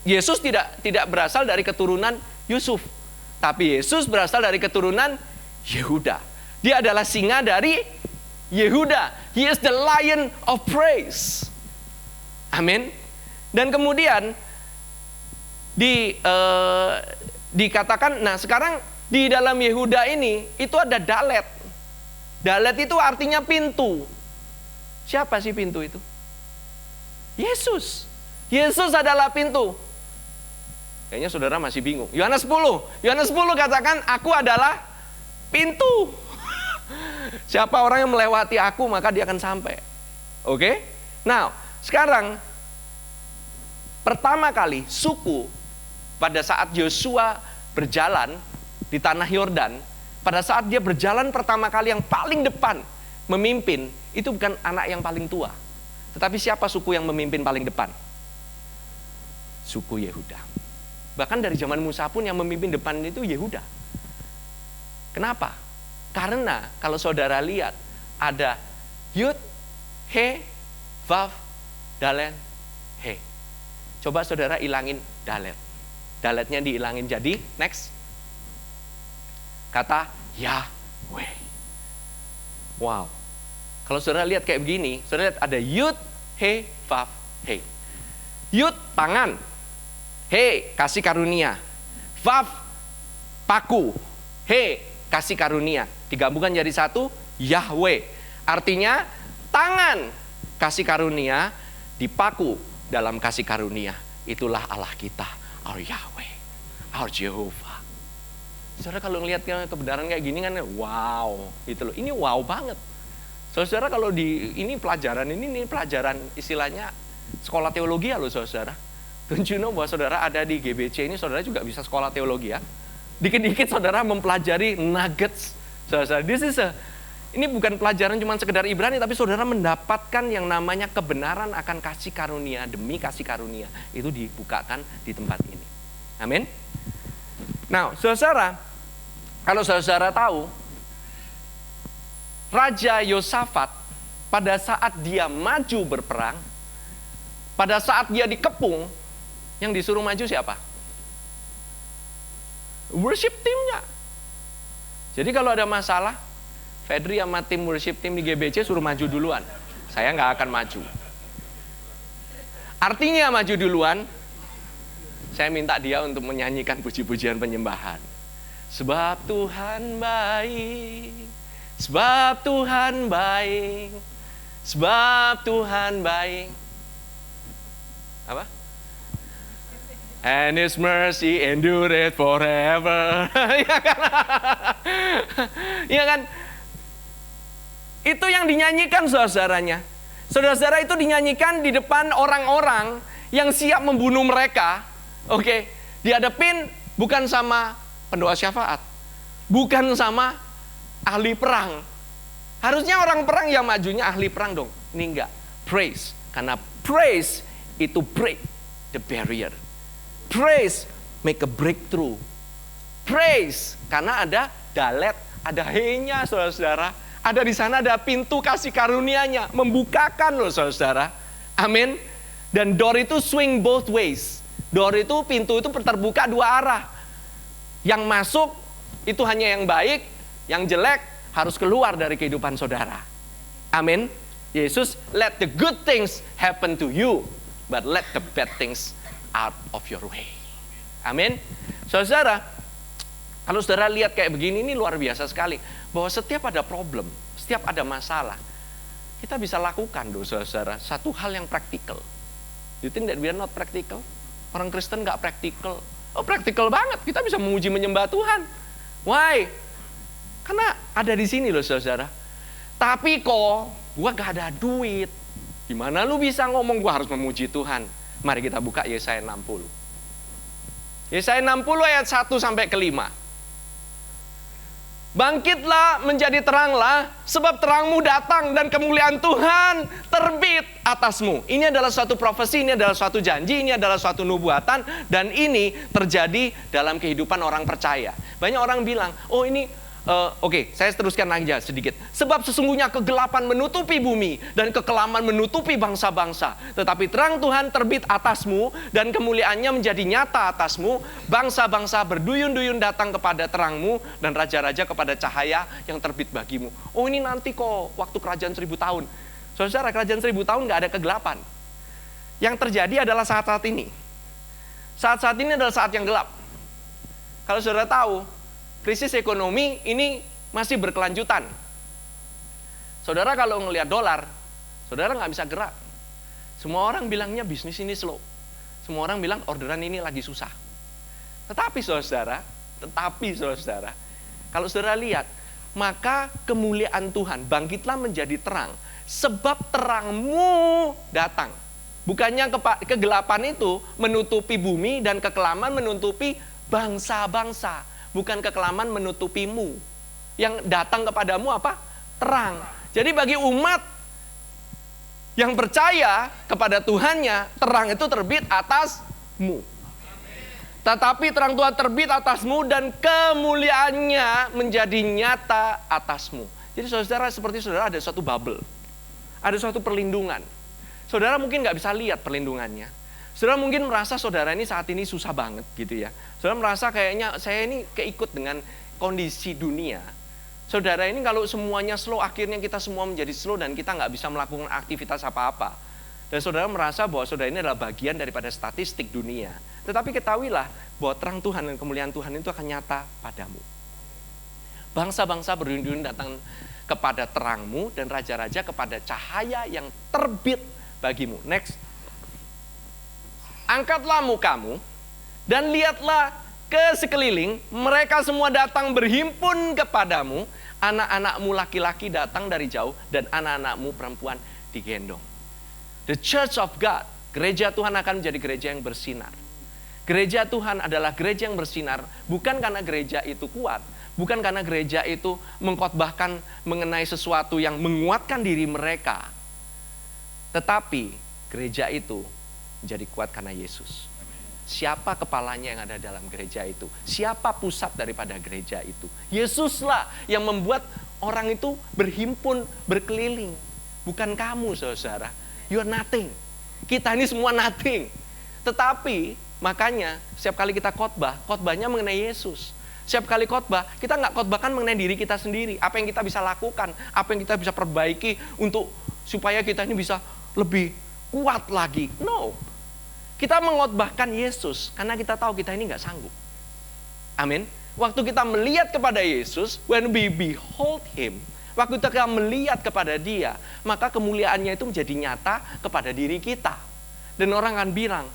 Yesus tidak berasal dari keturunan Yusuf. Tapi Yesus berasal dari keturunan Yehuda. Dia adalah singa dari Yehuda. He is the lion of praise. Amin. Dan kemudian dikatakan, nah sekarang di dalam Yehuda ini itu ada Dalet. Dalet itu artinya pintu. Siapa sih pintu itu? Yesus. Yesus adalah pintu. Kayaknya saudara masih bingung. Yohanes 10 katakan, aku adalah pintu. Siapa orang yang melewati aku, maka dia akan sampai. Oke? Nah, sekarang pertama kali suku pada saat Yosua berjalan di tanah Yordan, pada saat dia berjalan pertama kali yang paling depan memimpin, itu bukan anak yang paling tua. Tetapi siapa suku yang memimpin paling depan? Suku Yehuda. Bahkan dari zaman Musa pun yang memimpin depan itu Yehuda. Kenapa? Karena kalau saudara lihat ada Yud, He, Vav, Dalen, He. Coba saudara ilangin Dalet. Daletnya dihilangin jadi next. Kata Yahweh. Wow. Kalau saudara lihat kayak begini, saudara lihat ada Yud, He, Vav, He. Yud tangan. He kasih karunia. Vav paku. He kasih karunia. Digabungkan jadi satu, Yahweh. Artinya tangan kasih karunia dipaku dalam kasih karunia. Itulah Allah kita, our Yahweh, our Jehovah. Saudara kalau ngelihat kebenaran kayak gini kan, wow, gitu loh. Ini wow banget. Saudara kalau ini pelajaran istilahnya sekolah teologi ya loh saudara. Don't you know bahwa saudara ada di GBC ini, saudara juga bisa sekolah teologi ya. Dikit-dikit saudara mempelajari nuggets. Saudara, ini bukan pelajaran cuma sekedar Ibrani, tapi saudara mendapatkan yang namanya kebenaran akan kasih karunia, demi kasih karunia. Itu dibukakan di tempat ini. Amin. Nah, saudara, kalau saudara tahu, Raja Yosafat pada saat dia maju berperang, pada saat dia dikepung, yang disuruh maju siapa? Worship teamnya. Jadi kalau ada masalah, Fedri sama tim worship team di GBC suruh maju duluan. Saya nggak akan maju. Artinya maju duluan, saya minta dia untuk menyanyikan puji-pujian penyembahan. Sebab Tuhan baik, sebab Tuhan baik, sebab Tuhan baik. Apa? And His mercy endureth forever. Iya kan? Itu yang dinyanyikan saudara-saudaranya. Saudara-saudara itu dinyanyikan di depan orang-orang yang siap membunuh mereka. Oke, dihadapin bukan sama pendoa syafaat, bukan sama ahli perang. Harusnya orang perang yang majunya ahli perang dong. Ini enggak. Praise. Karena praise itu break the barrier. Praise make a breakthrough. Praise karena ada Dalet, ada He-nya saudara-saudara. Ada di sana ada pintu kasih karunia-Nya, membukakan loh saudara-saudara. Amin. Dan door itu swing both ways. Door itu, pintu itu terbuka dua arah. Yang masuk itu hanya yang baik, yang jelek harus keluar dari kehidupan saudara. Amin. Yesus, let the good things happen to you, but let the bad things out of your way. Amin. Saudara, kalau saudara lihat kayak begini, ini luar biasa sekali. Bahwa setiap ada problem, setiap ada masalah, kita bisa lakukan saudara, satu hal yang praktikal. You think that we are not practical? Orang Kristen gak praktikal. Oh, praktikal banget, kita bisa memuji menyembah Tuhan. Why? Karena ada di sini loh saudara. Tapi kok gua gak ada duit. Gimana lu bisa ngomong gua harus memuji Tuhan? Mari kita buka Yesaya 60. Yesaya 60 ayat 1 sampai ke 5. Bangkitlah menjadi teranglah, sebab terangmu datang dan kemuliaan Tuhan terbit atasmu. Ini adalah suatu profesi, ini adalah suatu janji, ini adalah suatu nubuatan. Dan ini terjadi dalam kehidupan orang percaya. Banyak orang bilang, oh ini Oke, saya teruskan aja sedikit. Sebab sesungguhnya kegelapan menutupi bumi dan kekelaman menutupi bangsa-bangsa. Tetapi terang Tuhan terbit atasmu dan kemuliaannya menjadi nyata atasmu. Bangsa-bangsa berduyun-duyun datang kepada terangmu dan raja-raja kepada cahaya yang terbit bagimu. Oh ini nanti kok waktu kerajaan 1000 tahun. Saudara, kerajaan 1000 tahun gak ada kegelapan. Yang terjadi adalah saat-saat ini. Saat-saat ini adalah saat yang gelap. Kalau saudara tahu, krisis ekonomi ini masih berkelanjutan. Saudara kalau ngelihat dolar, saudara nggak bisa gerak. Semua orang bilangnya bisnis ini slow. Semua orang bilang orderan ini lagi susah. Tetapi saudara, kalau saudara lihat, maka kemuliaan Tuhan bangkitlah menjadi terang. Sebab terangmu datang. Bukannya kegelapan itu menutupi bumi dan kekelaman menutupi bangsa-bangsa. Bukan kekelaman menutupimu. Yang datang kepadamu apa? Terang. Jadi bagi umat yang percaya kepada Tuhannya, terang itu terbit atasmu. Tetapi terang Tuhan terbit atasmu dan kemuliaannya menjadi nyata atasmu. Jadi saudara, seperti saudara ada suatu bubble. Ada suatu perlindungan. Saudara mungkin nggak bisa lihat perlindungannya. Saudara mungkin merasa saudara ini saat ini susah banget gitu ya. Saudara merasa kayaknya saya ini keikut dengan kondisi dunia. Saudara ini kalau semuanya slow, akhirnya kita semua menjadi slow dan kita nggak bisa melakukan aktivitas apa-apa. Dan saudara merasa bahwa saudara ini adalah bagian daripada statistik dunia. Tetapi ketahuilah bahwa terang Tuhan dan kemuliaan Tuhan itu akan nyata padamu. Bangsa-bangsa berduyun-duyun datang kepada terangmu dan raja-raja kepada cahaya yang terbit bagimu. Next. Angkatlah mukamu dan lihatlah ke sekeliling, mereka semua datang berhimpun kepadamu, anak-anakmu laki-laki datang dari jauh dan anak-anakmu perempuan digendong. The Church of God, gereja Tuhan akan menjadi gereja yang bersinar. Gereja Tuhan adalah gereja yang bersinar, bukan karena gereja itu kuat, bukan karena gereja itu mengkhotbahkan mengenai sesuatu yang menguatkan diri mereka. Tetapi gereja itu menjadi kuat karena Yesus. Siapa kepalanya yang ada dalam gereja itu? Siapa pusat daripada gereja itu? Yesuslah yang membuat orang itu berhimpun, berkeliling. Bukan kamu, saudara. You are nothing. Kita ini semua nothing. Tetapi, makanya setiap kali kita khotbah, khotbahnya mengenai Yesus. Setiap kali khotbah, kita nggak khotbahkan mengenai diri kita sendiri. Apa yang kita bisa lakukan, apa yang kita bisa perbaiki untuk supaya kita ini bisa lebih kuat lagi. No. Kita mengkhotbahkan Yesus karena kita tahu kita ini nggak sanggup. Amin. Waktu kita melihat kepada Yesus, when we behold Him, waktu kita melihat kepada Dia, maka kemuliaannya itu menjadi nyata kepada diri kita. Dan orang akan bilang,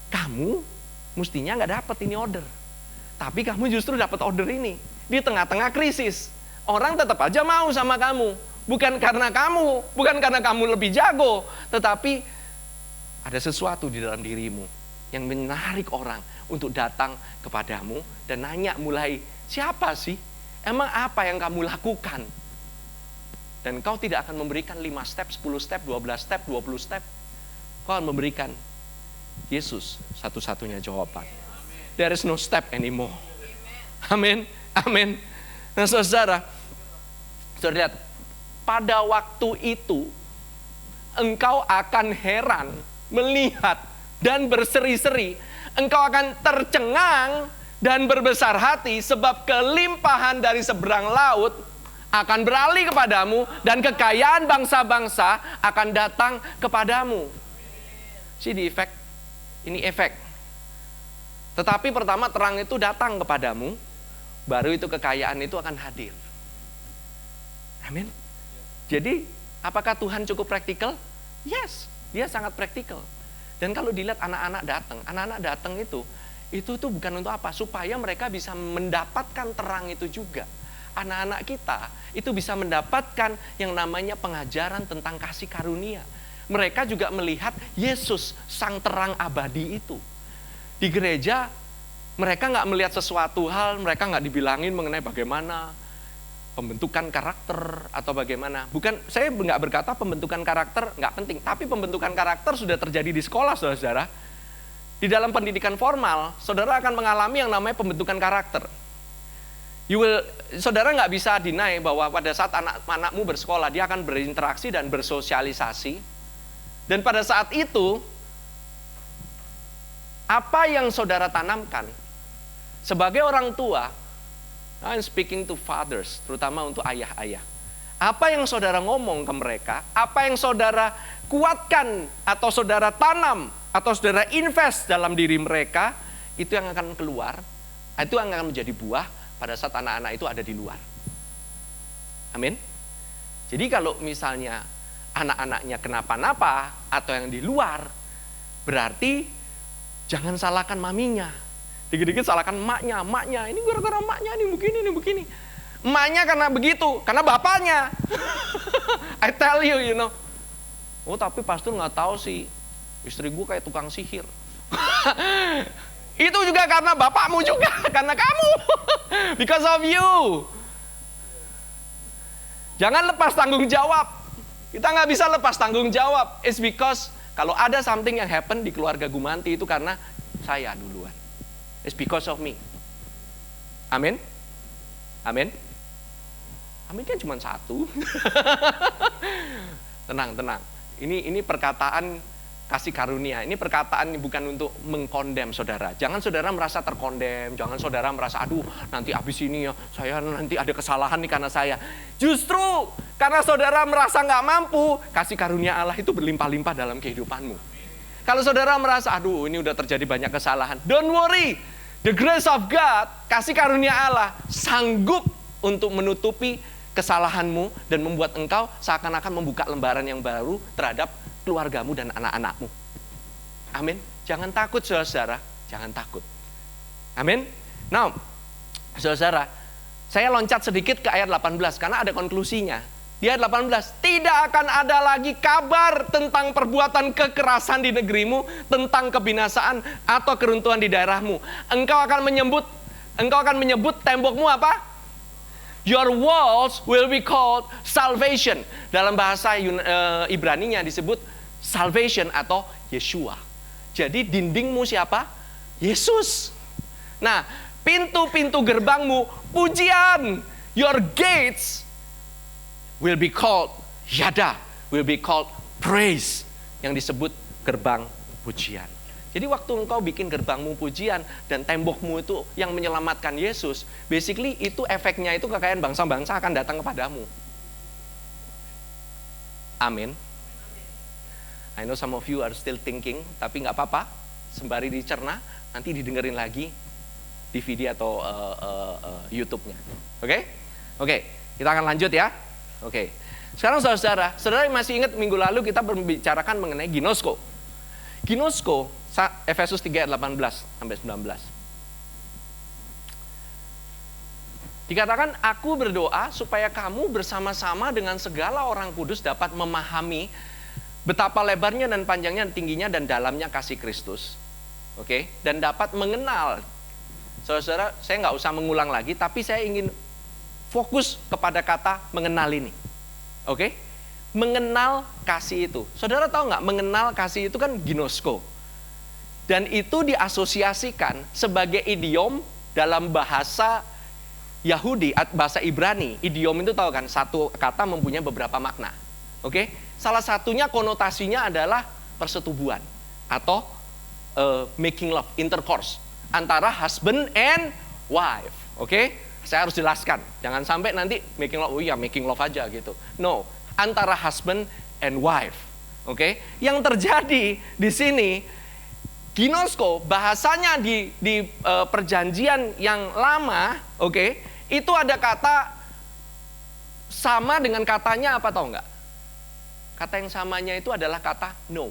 kamu mestinya nggak dapat ini order, tapi kamu justru dapat order ini di tengah-tengah krisis. Orang tetap aja mau sama kamu, bukan karena kamu lebih jago, tetapi ada sesuatu di dalam dirimu yang menarik orang untuk datang kepadamu dan nanya mulai, siapa sih? Emang apa yang kamu lakukan? Dan kau tidak akan memberikan 5 step, 10 step, 12 step, 20 step. Kau akan memberikan Yesus satu-satunya jawaban. There is no step anymore. Amin. Amin. Nah saudara lihat, pada waktu itu engkau akan heran melihat dan berseri-seri, engkau akan tercengang dan berbesar hati sebab kelimpahan dari seberang laut akan beralih kepadamu dan kekayaan bangsa-bangsa akan datang kepadamu. See the effect? Ini efek. Tetapi pertama terang itu datang kepadamu, baru itu kekayaan itu akan hadir. Amin. Jadi apakah Tuhan cukup praktikal? Yes. Dia sangat praktikal. Dan kalau dilihat anak-anak datang itu bukan untuk apa? Supaya mereka bisa mendapatkan terang itu juga. Anak-anak kita itu bisa mendapatkan yang namanya pengajaran tentang kasih karunia. Mereka juga melihat Yesus, sang terang abadi itu. Di gereja, Mereka nggak melihat sesuatu hal, mereka nggak dibilangin mengenai bagaimana pembentukan karakter atau bagaimana. Bukan, saya nggak berkata pembentukan karakter nggak penting, tapi pembentukan karakter sudah terjadi di sekolah, saudara-saudara. Di dalam pendidikan formal, saudara akan mengalami yang namanya pembentukan karakter. Saudara nggak bisa deny bahwa pada saat anakmu bersekolah, dia akan berinteraksi dan bersosialisasi. Dan pada saat itu, apa yang saudara tanamkan, sebagai orang tua, I'm speaking to fathers, terutama untuk ayah-ayah. Apa yang saudara ngomong ke mereka, apa yang saudara kuatkan, atau saudara tanam, atau saudara invest dalam diri mereka, itu yang akan keluar, itu yang akan menjadi buah pada saat anak-anak itu ada di luar. Amin. Jadi kalau misalnya anak-anaknya kenapa-napa, atau yang di luar, berarti jangan salahkan maminya. Dikit-dikit salahkan emaknya, ini gara-gara emaknya, ini begini. Emaknya karena begitu, karena bapaknya. I tell you, you know. Oh tapi pastor nggak tahu sih, istri gue kayak tukang sihir. Itu juga karena bapakmu juga, karena kamu. Because of you. Jangan lepas tanggung jawab. Kita nggak bisa lepas tanggung jawab. It's because kalau ada something yang happen di keluarga Gumanti itu karena saya duluan. It's because of me. Amin. Amin. Amin kan cuma satu. Tenang. Ini perkataan kasih karunia. Ini perkataan bukan untuk mengkondem saudara. Jangan saudara merasa terkondem. Jangan saudara merasa, aduh nanti abis ini ya, saya nanti ada kesalahan nih karena saya. Justru karena saudara merasa nggak mampu, kasih karunia Allah itu berlimpah-limpah dalam kehidupanmu. Kalau saudara merasa, aduh ini udah terjadi banyak kesalahan, don't worry. The grace of God, kasih karunia Allah, sanggup untuk menutupi kesalahanmu dan membuat engkau seakan-akan membuka lembaran yang baru terhadap keluargamu dan anak-anakmu. Amin. Jangan takut saudara, jangan takut. Amin. Now, saudara, saya loncat sedikit ke ayat 18 karena ada konklusinya. Di ayat 18, tidak akan ada lagi kabar tentang perbuatan kekerasan di negerimu, tentang kebinasaan atau keruntuhan di daerahmu. Engkau akan menyebut tembokmu apa? Your walls will be called salvation. Dalam bahasa Ibraninya disebut salvation atau Yeshua. Jadi dindingmu siapa? Yesus. Nah, pintu-pintu gerbangmu pujian. Your gates will be called yada, will be called praise, yang disebut gerbang pujian. Jadi waktu engkau bikin gerbangmu pujian dan tembokmu itu yang menyelamatkan Yesus, basically itu efeknya itu kekayaan bangsa-bangsa akan datang kepadamu. Amin. I know some of you are still thinking, tapi nggak apa-apa, sembari dicerna, nanti didengerin lagi DVD atau YouTube-nya. Oke, kita akan lanjut ya. Oke. Sekarang saudara masih ingat minggu lalu kita membicarakan mengenai ginosko. Ginosko, Efesus 3 ayat 18 sampai 19. Dikatakan, aku berdoa supaya kamu bersama-sama dengan segala orang kudus dapat memahami betapa lebarnya dan panjangnya, tingginya dan dalamnya kasih Kristus. Oke, dan dapat mengenal. Saudara, saya nggak usah mengulang lagi, tapi saya ingin fokus kepada kata mengenal ini. Oke? Mengenal kasih itu. Saudara tahu nggak, mengenal kasih itu kan ginosko. Dan itu diasosiasikan sebagai idiom dalam bahasa Yahudi, bahasa Ibrani. Idiom itu tahu kan, satu kata mempunyai beberapa makna. Oke? Salah satunya konotasinya adalah persetubuhan atau making love, intercourse antara husband and wife. Oke? Saya harus jelaskan, jangan sampai nanti making love, oh iya making love aja gitu. No, antara husband and wife. Oke? Yang terjadi di sini, ginosko bahasanya di perjanjian yang lama, oke, itu ada kata sama dengan katanya apa tahu nggak? Kata yang samanya itu adalah kata no,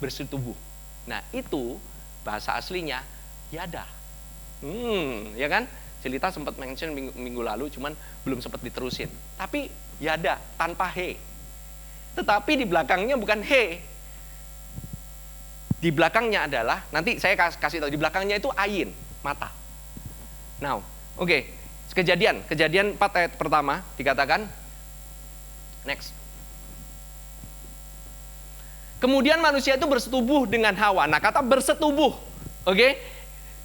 bersetubuh. Nah itu bahasa aslinya yada. Ya kan? Celita sempat mention minggu lalu, cuman belum sempat diterusin. Tapi yada, tanpa he. Tetapi di belakangnya bukan he. Di belakangnya adalah, nanti saya kasih tahu, di belakangnya itu ayin. mata. Now, oke. Kejadian 4 ayat pertama dikatakan, next. Kemudian manusia itu bersetubuh dengan Hawa. Nah, kata bersetubuh, oke?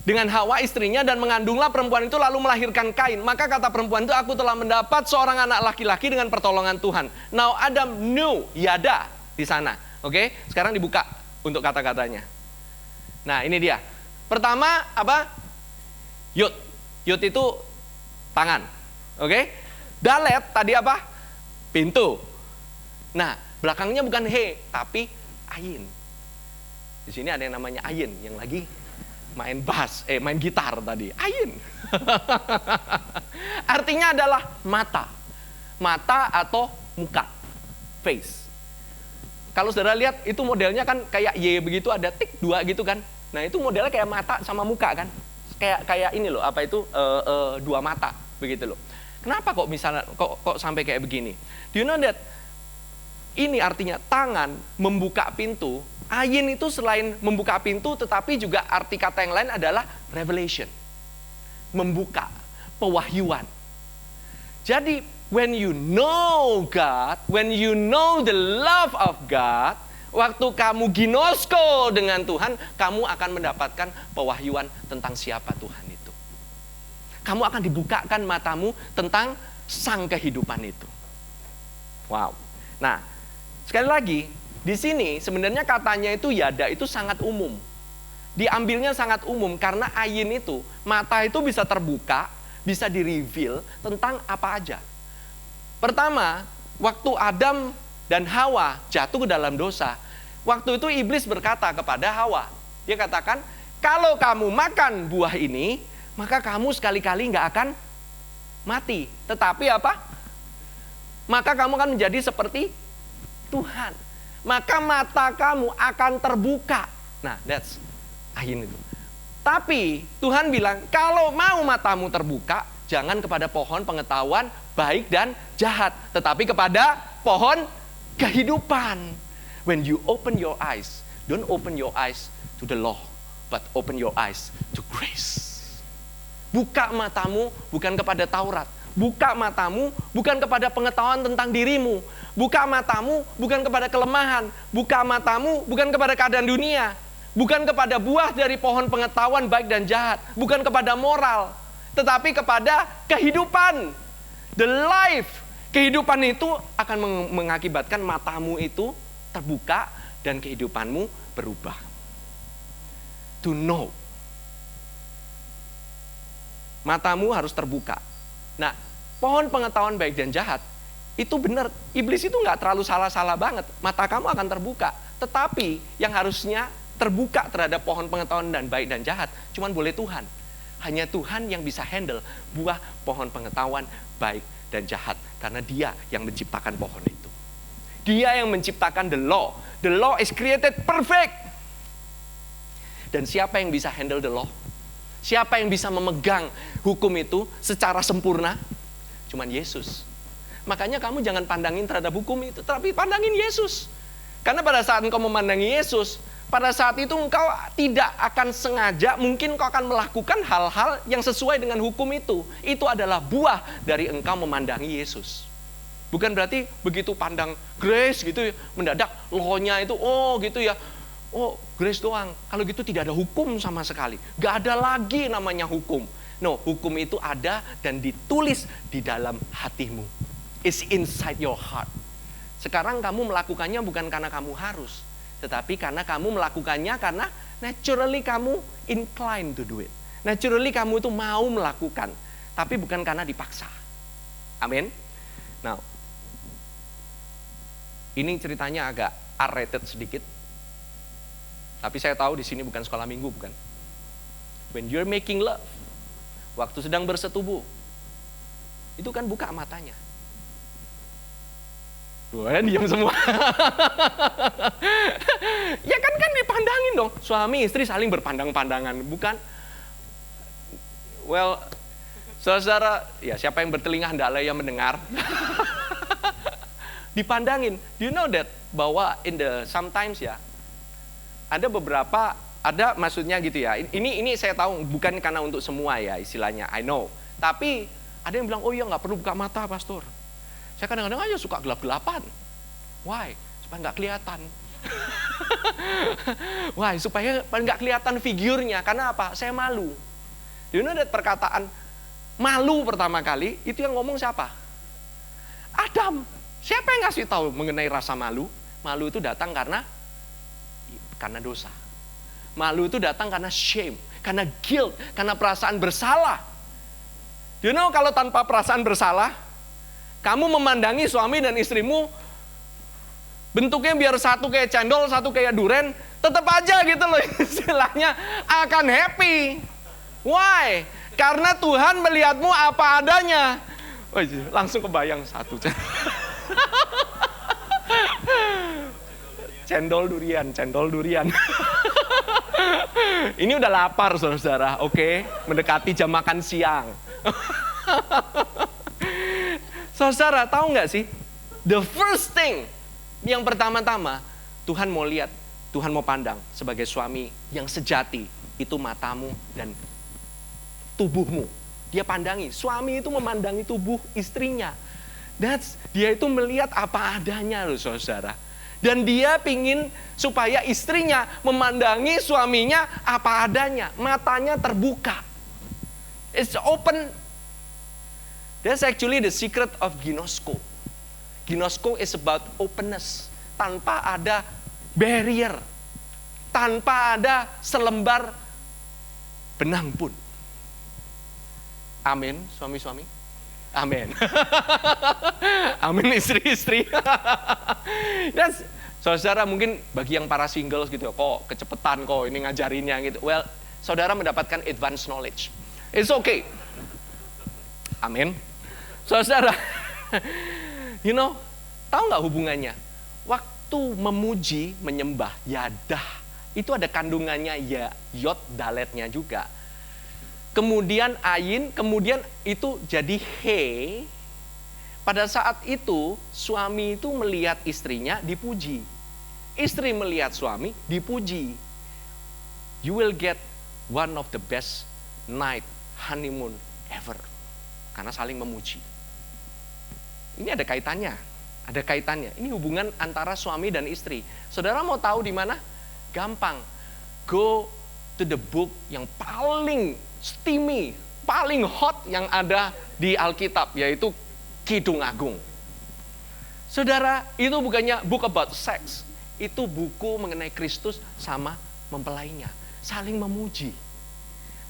Dengan Hawa istrinya, dan mengandunglah perempuan itu lalu melahirkan Kain. Maka kata perempuan itu, aku telah mendapat seorang anak laki-laki dengan pertolongan Tuhan. Now Adam knew, yada di sana. Oke, sekarang dibuka untuk kata-katanya. Nah, ini dia. Pertama apa? Yud. Yud itu tangan. Oke? Dalet tadi apa? Pintu. Nah, belakangnya bukan he, tapi ayin. Di sini ada yang namanya ayin yang lagi main bass, main gitar tadi. Ayin. Artinya adalah mata. Mata atau muka. Face. Kalau saudara lihat itu modelnya kan kayak Y begitu, ada tik 2 gitu kan. Nah, itu modelnya kayak mata sama muka kan. Kayak ini loh, apa itu 2 mata begitu loh. Kenapa kok misalnya kok sampai kayak begini? Do you know that ini artinya tangan membuka pintu. Ayin itu selain membuka pintu, tetapi juga arti kata yang lain adalah revelation. Membuka, pewahyuan. Jadi, when you know God, when you know the love of God, waktu kamu ginosko dengan Tuhan, kamu akan mendapatkan pewahyuan tentang siapa Tuhan itu. Kamu akan dibukakan matamu tentang sang kehidupan itu. Wow. Nah, sekali lagi, di sini sebenarnya katanya itu yada itu sangat umum. Diambilnya sangat umum karena ayin itu, mata itu bisa terbuka, bisa di-reveal tentang apa aja. Pertama, waktu Adam dan Hawa jatuh ke dalam dosa, waktu itu iblis berkata kepada Hawa, dia katakan, kalau kamu makan buah ini, maka kamu sekali-kali nggak akan mati. Tetapi apa? Maka kamu akan menjadi seperti Tuhan. Maka mata kamu akan terbuka. Nah, that's ayin itu. Tapi Tuhan bilang, kalau mau matamu terbuka, jangan kepada pohon pengetahuan baik dan jahat, tetapi kepada pohon kehidupan. When you open your eyes, don't open your eyes to the law, but open your eyes to grace. Buka matamu bukan kepada Taurat. Buka matamu bukan kepada pengetahuan tentang dirimu. Buka matamu bukan kepada kelemahan. Buka matamu bukan kepada keadaan dunia. Bukan kepada buah dari pohon pengetahuan baik dan jahat. Bukan kepada moral. Tetapi kepada kehidupan. The life. Kehidupan itu akan mengakibatkan matamu itu terbuka dan kehidupanmu berubah. To know. Matamu harus terbuka. Nah, pohon pengetahuan baik dan jahat, itu benar. Iblis itu nggak terlalu salah-salah banget. Mata kamu akan terbuka. Tetapi yang harusnya terbuka terhadap pohon pengetahuan dan baik dan jahat, cuman boleh Tuhan. Hanya Tuhan yang bisa handle buah pohon pengetahuan baik dan jahat. Karena dia yang menciptakan pohon itu. Dia yang menciptakan the law. The law is created perfect. Dan siapa yang bisa handle the law? Siapa yang bisa memegang hukum itu secara sempurna? Cuman Yesus. Makanya kamu jangan pandangin terhadap hukum itu, tapi pandangin Yesus. Karena pada saat engkau memandangi Yesus, pada saat itu engkau tidak akan sengaja, mungkin engkau akan melakukan hal-hal yang sesuai dengan hukum itu. Itu adalah buah dari engkau memandangi Yesus. Bukan berarti begitu pandang grace gitu, mendadak law-nya itu, oh gitu ya. Oh, grace doang. Kalau gitu tidak ada hukum sama sekali. Gak ada lagi namanya hukum. No, hukum itu ada dan ditulis di dalam hatimu. It's inside your heart. Sekarang kamu melakukannya bukan karena kamu harus, tetapi karena kamu melakukannya karena naturally kamu inclined to do it. Naturally kamu itu mau melakukan, tapi bukan karena dipaksa. Amin. Now, ini ceritanya agak R-rated sedikit. Tapi saya tahu di sini bukan sekolah minggu, bukan? When you're making love, waktu sedang bersetubuh, itu kan buka matanya. Wah, diam semua. Ya kan dipandangin dong. Suami istri saling berpandang-pandangan, bukan? Well, saudara, ya siapa yang bertelinga hendaklah ia mendengar. Dipandangin. Do you know that bahwa sometimes ya, ada beberapa ada maksudnya gitu ya. Ini saya tahu bukan karena untuk semua ya istilahnya, I know. Tapi ada yang bilang, oh iya nggak perlu buka mata, pastor. Saya kadang-kadang aja suka gelap-gelapan. Why? Supaya nggak kelihatan. Why? Supaya nggak kelihatan figurnya. Karena apa? Saya malu. You know that perkataan malu pertama kali itu yang ngomong siapa? Adam. Siapa yang ngasih tahu mengenai rasa malu? Malu itu datang karena dosa. Malu itu datang karena shame, karena guilt, karena perasaan bersalah. You know, kalau tanpa perasaan bersalah, kamu memandangi suami dan istrimu bentuknya biar satu kayak cendol, satu kayak duren, tetap aja gitu loh istilahnya akan happy. Why? Karena Tuhan melihatmu apa adanya. Oh, langsung kebayang satu cendol durian. Ini udah lapar saudara, oke? Mendekati jam makan siang. Saudara, tahu nggak sih? The first thing, yang pertama-tama, Tuhan mau lihat, Tuhan mau pandang sebagai suami yang sejati, itu matamu dan tubuhmu. Dia pandangi, suami itu memandangi tubuh istrinya. Dia itu melihat apa adanya loh saudara. Dan dia pingin supaya istrinya memandangi suaminya apa adanya. Matanya terbuka. It's open. That's actually the secret of ginosko. Ginosko is about openness. Tanpa ada barrier. Tanpa ada selembar benang pun. Amin, suami-suami. Amin. Amin, istri-istri. Dan saudara mungkin bagi yang para singles gitu, kok kecepetan kok ini ngajarinnya gitu. Well, saudara mendapatkan advanced knowledge. It's okay. Amin. Saudara, you know, tahu nggak hubungannya? Waktu memuji, menyembah, yadah, itu ada kandungannya ya, yod, daletnya juga. Kemudian ayin, kemudian itu jadi he. Pada saat itu, suami itu melihat istrinya dipuji. Istri melihat suami dipuji. You will get one of the best night honeymoon ever. Karena saling memuji. Ini ada kaitannya. Ada kaitannya. Ini hubungan antara suami dan istri. Saudara mau tahu di mana? Gampang. Go to the book yang paling steamy, paling hot yang ada di Alkitab, yaitu Kidung Agung. Saudara, itu bukannya book about sex, itu buku mengenai Kristus sama mempelainya, saling memuji.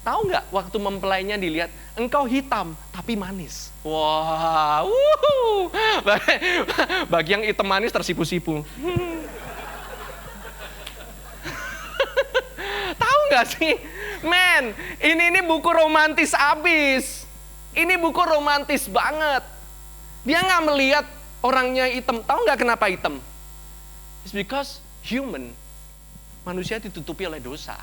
Tahu nggak waktu mempelainya dilihat, engkau hitam tapi manis. Wah, bagi yang hitam manis tersipu-sipu. Tahu nggak sih? Men, ini buku romantis abis. Ini buku romantis banget. Dia nggak melihat orangnya hitam. Tahu nggak kenapa hitam? It's because human, manusia ditutupi oleh dosa.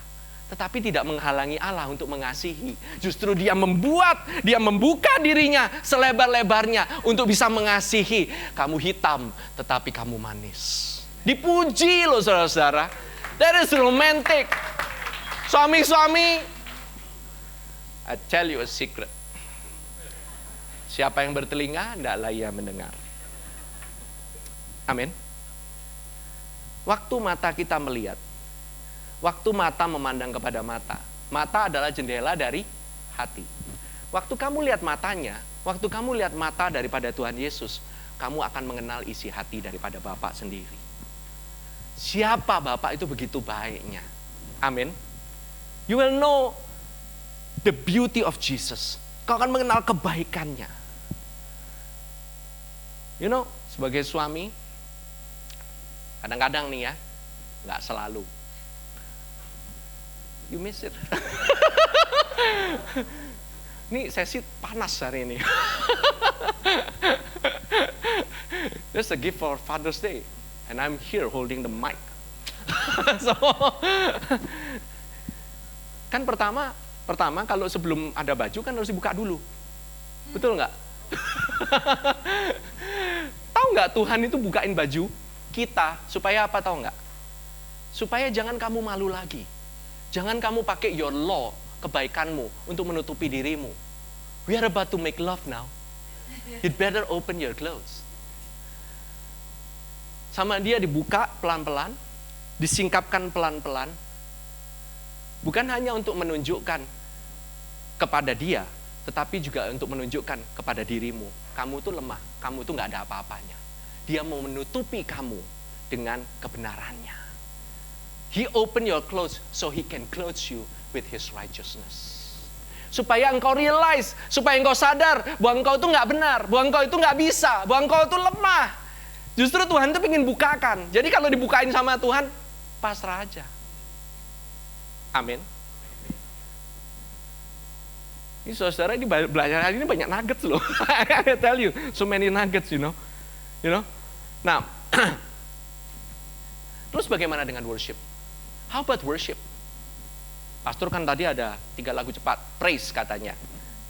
Tetapi tidak menghalangi Allah untuk mengasihi. Justru dia membuka dirinya selebar-lebarnya untuk bisa mengasihi. Kamu hitam, tetapi kamu manis. Dipuji loh saudara-saudara. That is romantic. Suami-suami, I tell you a secret. Siapa yang bertelinga, hendaklah ia mendengar. Amin. Waktu mata kita melihat, waktu mata memandang kepada mata, mata adalah jendela dari hati. Waktu kamu lihat matanya, waktu kamu lihat mata daripada Tuhan Yesus, kamu akan mengenal isi hati daripada Bapa sendiri. Siapa Bapa itu begitu baiknya. Amin. You will know the beauty of Jesus. Kau akan mengenal kebaikannya. You know, sebagai suami, kadang-kadang nih ya, nggak selalu. You miss it. Ini sesi panas hari ini. There's a gift for Father's Day, and I'm here holding the mic. So, kan pertama kalau sebelum ada baju kan harus dibuka dulu. Betul nggak? Tahu nggak Tuhan itu bukain baju kita supaya apa tahu nggak? Supaya jangan kamu malu lagi. Jangan kamu pakai your law, kebaikanmu, untuk menutupi dirimu. We are about to make love now. You'd better open your clothes. Sama dia dibuka pelan-pelan, disingkapkan pelan-pelan. Bukan hanya untuk menunjukkan kepada dia, tetapi juga untuk menunjukkan kepada dirimu. Kamu tuh lemah, kamu tuh gak ada apa-apanya. Dia mau menutupi kamu dengan kebenarannya. He open your clothes so he can clothe you with his righteousness. Supaya engkau realize, supaya engkau sadar bahwa engkau itu nggak benar, bahwa engkau itu nggak bisa, bahwa engkau itu lemah. Justru Tuhan itu ingin bukakan. Jadi kalau dibukain sama Tuhan, pasrah aja. Amin. Ini saudara, ini belajar hari ini banyak nuggets loh. I tell you, so many nuggets, you know. Nah, terus bagaimana dengan worship? How about worship? Pastor kan tadi ada 3 lagu cepat, praise katanya.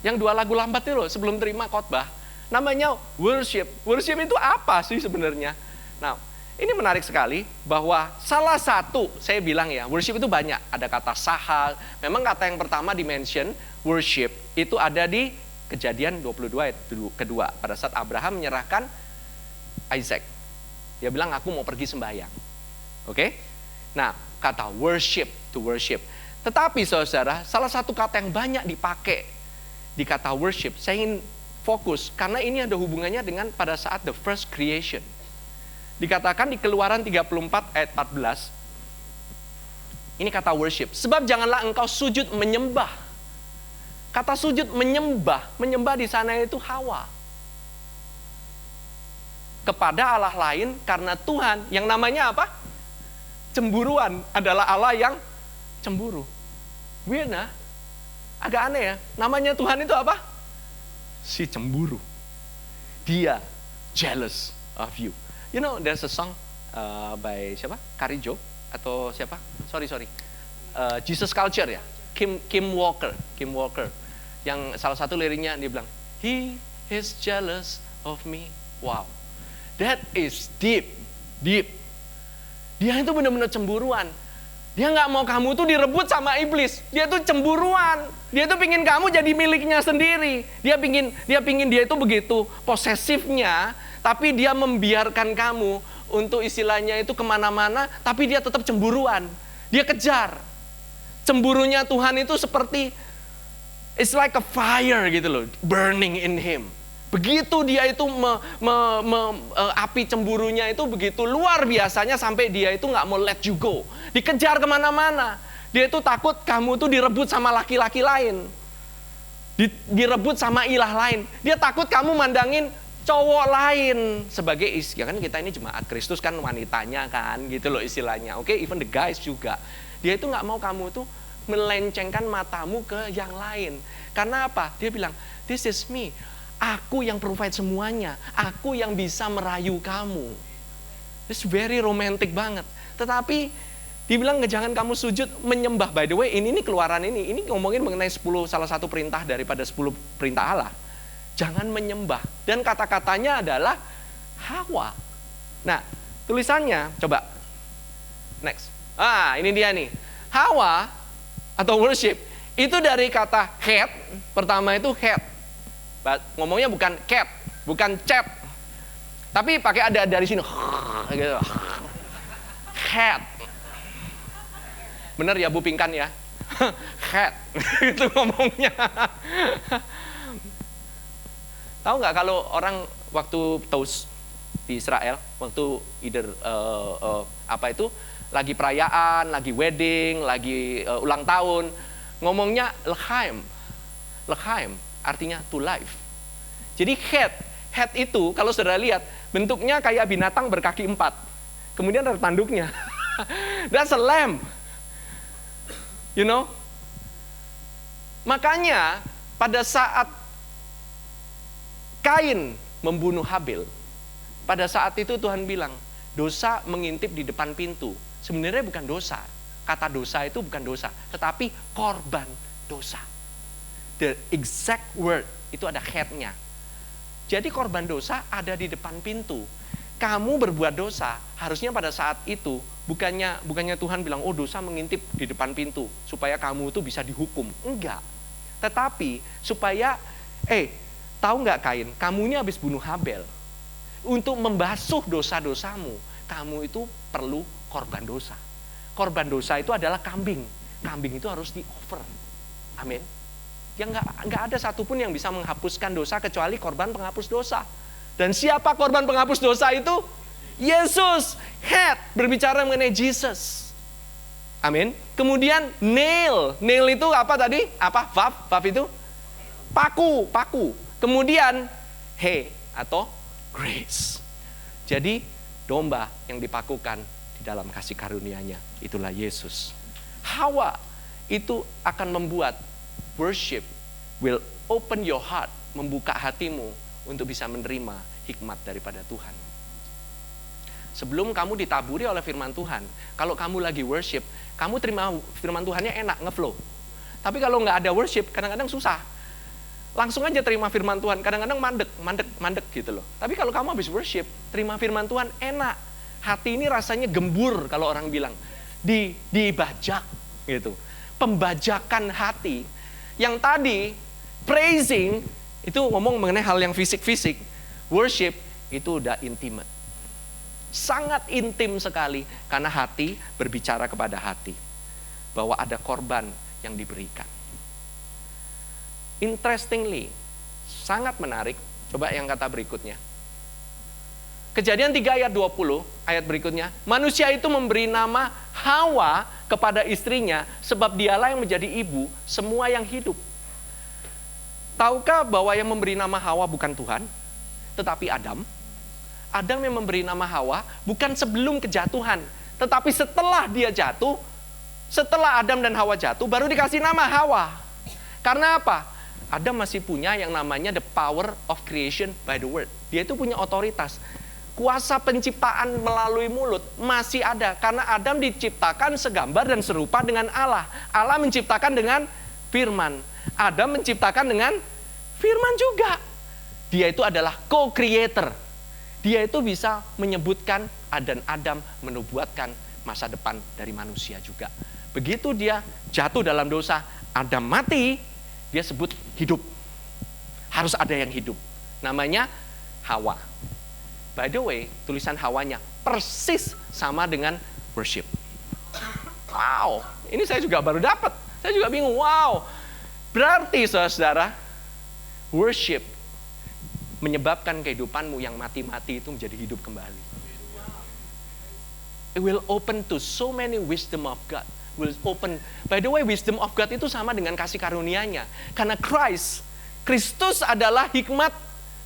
Yang 2 lagu lambat itu loh, sebelum terima khotbah. Namanya worship. Worship itu apa sih sebenarnya? Nah, ini menarik sekali bahwa salah satu, saya bilang ya, worship itu banyak. Ada kata sahal, memang kata yang pertama dimention, worship, itu ada di Kejadian 22 ayat kedua. Pada saat Abraham menyerahkan Isaac. Dia bilang, aku mau pergi sembahyang. Oke? Nah, kata worship, to worship. Tetapi saudara, salah satu kata yang banyak dipakai di kata worship, saya ingin fokus, karena ini ada hubungannya dengan pada saat the first creation. Dikatakan di Keluaran 34 ayat 14, ini kata worship. Sebab janganlah engkau sujud menyembah. Kata sujud menyembah di sana itu Hawa. Kepada Allah lain, karena Tuhan yang namanya apa? Cemburuan adalah Allah yang cemburu. Weird nah? Agak aneh ya. Namanya Tuhan itu apa? Si cemburu. Dia jealous of you. You know, there's a song by siapa? Karijo atau siapa? Sorry. Jesus Culture ya. Kim Walker. Yang salah satu liriknya dia bilang, He is jealous of me. Wow. That is deep. Dia itu benar-benar cemburuan. Dia nggak mau kamu tuh direbut sama iblis. Dia tuh cemburuan. Dia tuh pingin kamu jadi miliknya sendiri. Dia pingin dia itu begitu posesifnya, tapi dia membiarkan kamu untuk istilahnya itu kemana-mana, tapi dia tetap cemburuan. Dia kejar. Cemburunya Tuhan itu seperti it's like a fire gitu loh, burning in him. Begitu dia itu api cemburunya itu begitu luar biasanya sampai dia itu nggak mau let you go. Dikejar kemana-mana. Dia itu takut kamu tuh direbut sama laki-laki lain. Direbut sama ilah lain. Dia takut kamu mandangin cowok lain sebagai ya kan kita ini jemaat Kristus kan wanitanya kan gitu loh istilahnya. Oke, even the guys juga. Dia itu nggak mau kamu tuh melencengkan matamu ke yang lain. Karena apa? Dia bilang, this is me. Aku yang provide semuanya. Aku yang bisa merayu kamu. It's very romantic banget. Tetapi dibilang jangan kamu sujud menyembah. By the way, ini Keluaran ini ngomongin mengenai salah satu perintah daripada 10 perintah Allah. Jangan menyembah. Dan kata-katanya adalah Hawa. Nah, tulisannya coba. Next. Ini dia nih. Hawa atau worship itu dari kata head. Pertama itu head. Ngomongnya bukan cat, bukan chat. Tapi pakai ada dari sini. Gitu. Head. Bener ya Bu Pingkan ya? Head. Itu ngomongnya. Tahu nggak kalau orang waktu Taus di Israel, waktu lagi perayaan, lagi wedding, lagi ulang tahun, ngomongnya L'chaim. L'chaim artinya to life. Jadi head itu kalau saudara lihat bentuknya kayak binatang berkaki 4. Kemudian ada tanduknya. That's a lamb. You know? Makanya pada saat Kain membunuh Habil, pada saat itu Tuhan bilang, dosa mengintip di depan pintu. Sebenarnya bukan dosa. Kata dosa itu bukan dosa, tetapi korban dosa. The exact word itu ada head-nya. Jadi korban dosa ada di depan pintu. kamu berbuat dosa, harusnya pada saat itu bukannya Tuhan bilang, oh dosa mengintip di depan pintu supaya kamu itu bisa dihukum. Enggak. Tetapi supaya tahu nggak Kain, kamunya habis bunuh Habel. Untuk membasuh dosa-dosamu, kamu itu perlu korban dosa. Korban dosa itu adalah kambing. Kambing itu harus di-offer. Amin. Yang nggak ada satupun yang bisa menghapuskan dosa kecuali korban penghapus dosa. Dan siapa korban penghapus dosa itu? Yesus. Head, berbicara mengenai Jesus. Amin. Kemudian nail. Nail itu apa tadi? Apa? Vav itu? Paku. Kemudian atau grace. Jadi domba yang dipakukan di dalam kasih karunia-Nya, itulah Yesus. Hawa itu akan membuat worship will open your heart, membuka hatimu untuk bisa menerima hikmat daripada Tuhan. Sebelum kamu ditaburi oleh firman Tuhan, kalau kamu lagi worship, kamu terima firman Tuhannya enak, ngeflow. Tapi kalau nggak ada worship, kadang-kadang susah. Langsung aja terima firman Tuhan, kadang-kadang mandek gitu loh. Tapi kalau kamu habis worship, terima firman Tuhan enak. Hati ini rasanya gembur kalau orang bilang. Dibajak gitu. Pembajakan hati. Yang tadi, praising, itu ngomong mengenai hal yang fisik-fisik. Worship, itu udah intimate. Sangat intim sekali, karena hati berbicara kepada hati. Bahwa ada korban yang diberikan. Interestingly, sangat menarik. Coba yang kata berikutnya. Kejadian 3 ayat 20, ayat berikutnya. Manusia itu memberi nama Hawa kepada istrinya, sebab dialah yang menjadi ibu semua yang hidup. Tahukah bahwa yang memberi nama Hawa bukan Tuhan, tetapi Adam? Adam yang memberi nama Hawa bukan sebelum kejatuhan, tetapi setelah dia jatuh, setelah Adam dan Hawa jatuh, baru dikasih nama Hawa. Karena apa? Adam masih punya yang namanya the power of creation by the word. Dia itu punya otoritas. Kuasa penciptaan melalui mulut masih ada. Karena Adam diciptakan segambar dan serupa dengan Allah. Allah menciptakan dengan firman. Adam menciptakan dengan firman juga. Dia itu adalah co-creator. Dia itu bisa menyebutkan dan Adam menubuatkan masa depan dari manusia juga. Begitu dia jatuh dalam dosa, Adam mati, dia sebut hidup. Harus ada yang hidup. Namanya Hawa. By the way, tulisan Hawanya persis sama dengan worship. Wow, ini saya juga baru dapat. Saya juga bingung, wow. Berarti saudara, worship menyebabkan kehidupanmu yang mati-mati itu menjadi hidup kembali. It will open to so many wisdom of God. Will open. By the way, wisdom of God itu sama dengan kasih karunia-Nya. Karena Kristus adalah hikmat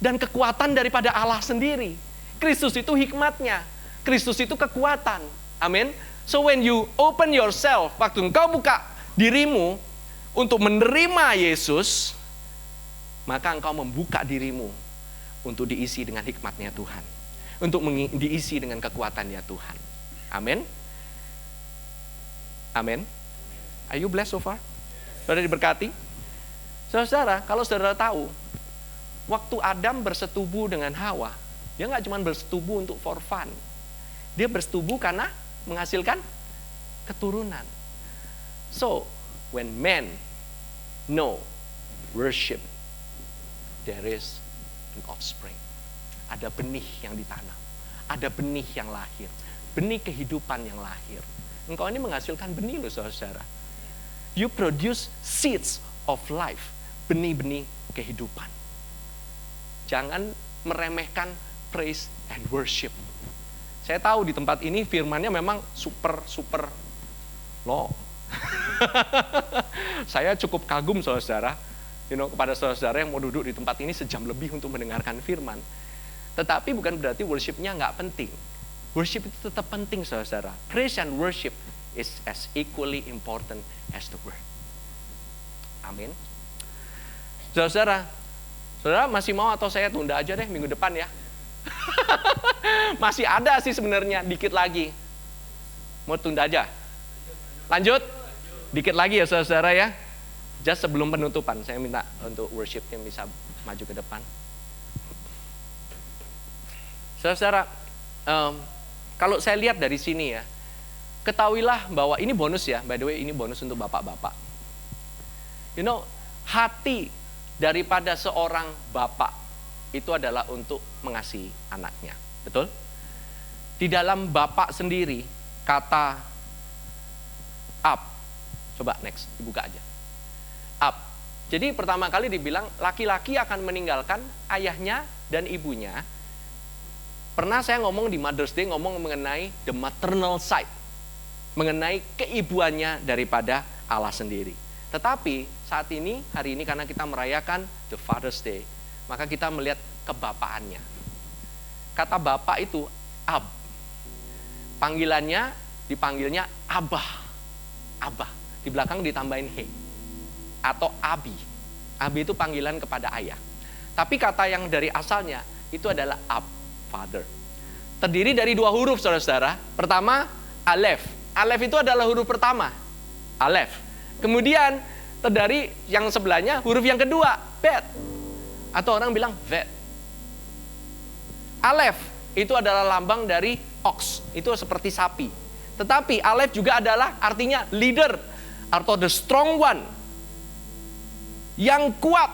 dan kekuatan daripada Allah sendiri. Kristus itu hikmatnya. Kristus itu kekuatan. Amin. So when you open yourself, waktu engkau buka dirimu untuk menerima Yesus, maka engkau membuka dirimu untuk diisi dengan hikmatnya Tuhan. Untuk diisi dengan kekuatannya Tuhan. Amin. Amin. Are you blessed so far? Saudara diberkati? Saudara, kalau saudara tahu, waktu Adam bersetubuh dengan Hawa, dia nggak cuma bersetubuh untuk for fun. Dia bersetubuh karena menghasilkan keturunan. So, when men know worship, there is an offspring. Ada benih yang ditanam. Ada benih yang lahir. Benih kehidupan yang lahir. Engkau ini menghasilkan benih loh saudara. You produce seeds of life. Benih-benih kehidupan. Jangan meremehkan praise and worship. Saya tahu di tempat ini firmannya memang super low. Saya cukup kagum saudara, kepada saudara yang mau duduk di tempat ini sejam lebih untuk mendengarkan firman. Tetapi bukan berarti worshipnya nggak penting. Worship itu tetap penting saudara. Praise and worship is as equally important as the word. Amin. Saudara masih mau atau saya tunda aja deh minggu depan ya? Masih ada sih sebenarnya, dikit lagi. Mau tunda aja? Lanjut? Dikit lagi ya saudara ya. Just sebelum penutupan, saya minta untuk worship yang bisa maju ke depan. Saudara, Kalau saya lihat dari sini ya, ketahuilah bahwa ini bonus ya, by the way ini bonus untuk bapak-bapak. Hati daripada seorang bapak itu adalah untuk mengasihi anaknya. Betul? Di dalam bapak sendiri, kata up. Coba next, dibuka aja. Up. Jadi pertama kali dibilang, laki-laki akan meninggalkan ayahnya dan ibunya. Pernah saya ngomong di Mother's Day, ngomong mengenai the maternal side. Mengenai keibuannya daripada Allah sendiri. Tetapi saat ini, hari ini karena kita merayakan the Father's Day, maka kita melihat kebapaannya. Kata bapak itu ab. Panggilannya dipanggilnya abah. Abah. Di belakang ditambahin he. Atau abi. Abi itu panggilan kepada ayah. Tapi kata yang dari asalnya itu adalah ab, father. Terdiri dari 2 huruf, saudara-saudara. Pertama, alef. Alef itu adalah huruf pertama. Alef. Kemudian dari yang sebelahnya huruf yang kedua, bet. Atau orang bilang vet. Alef itu adalah lambang dari ox, itu seperti sapi. Tetapi alef juga adalah artinya leader atau the strong one. Yang kuat,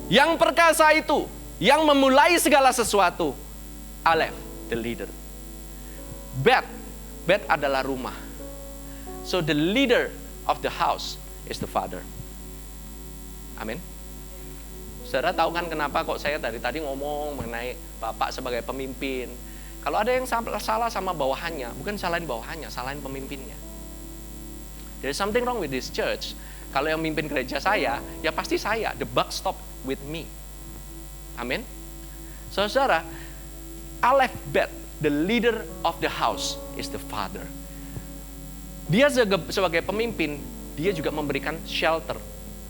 yang perkasa itu, yang memulai segala sesuatu. Alef, the leader. Bet, bet adalah rumah. So the leader of the house is the father. Amin. Saudara tahu kan kenapa kok saya dari tadi ngomong mengenai bapak sebagai pemimpin. Kalau ada yang salah sama bawahannya, bukan salahin bawahannya, salahin pemimpinnya. There's something wrong with this church. Kalau yang mimpin gereja saya, ya pasti saya. The buck stop with me. Amin. Saudara, Aleph Bet, the leader of the house is the father. Dia sebagai pemimpin, dia juga memberikan shelter,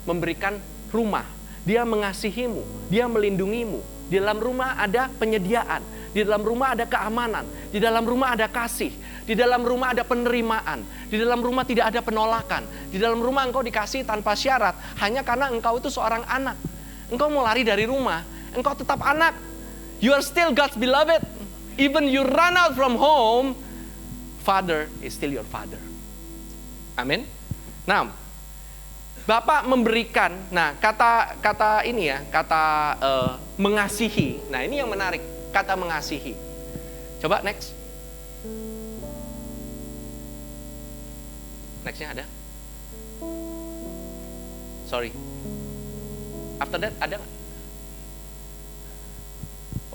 memberikan rumah. Dia mengasihimu, dia melindungimu. Di dalam rumah ada penyediaan, di dalam rumah ada keamanan, di dalam rumah ada kasih, di dalam rumah ada penerimaan, di dalam rumah tidak ada penolakan, di dalam rumah engkau dikasih tanpa syarat, hanya karena engkau itu seorang anak. Engkau mau lari dari rumah, engkau tetap anak. You are still God's beloved. Even you run out from home, Father is still your father. Amin. Nah, Bapak memberikan, nah kata ini ya, kata mengasihi. Nah ini yang menarik, kata mengasihi. Coba next. Nextnya ada? Sorry. After that ada nggak?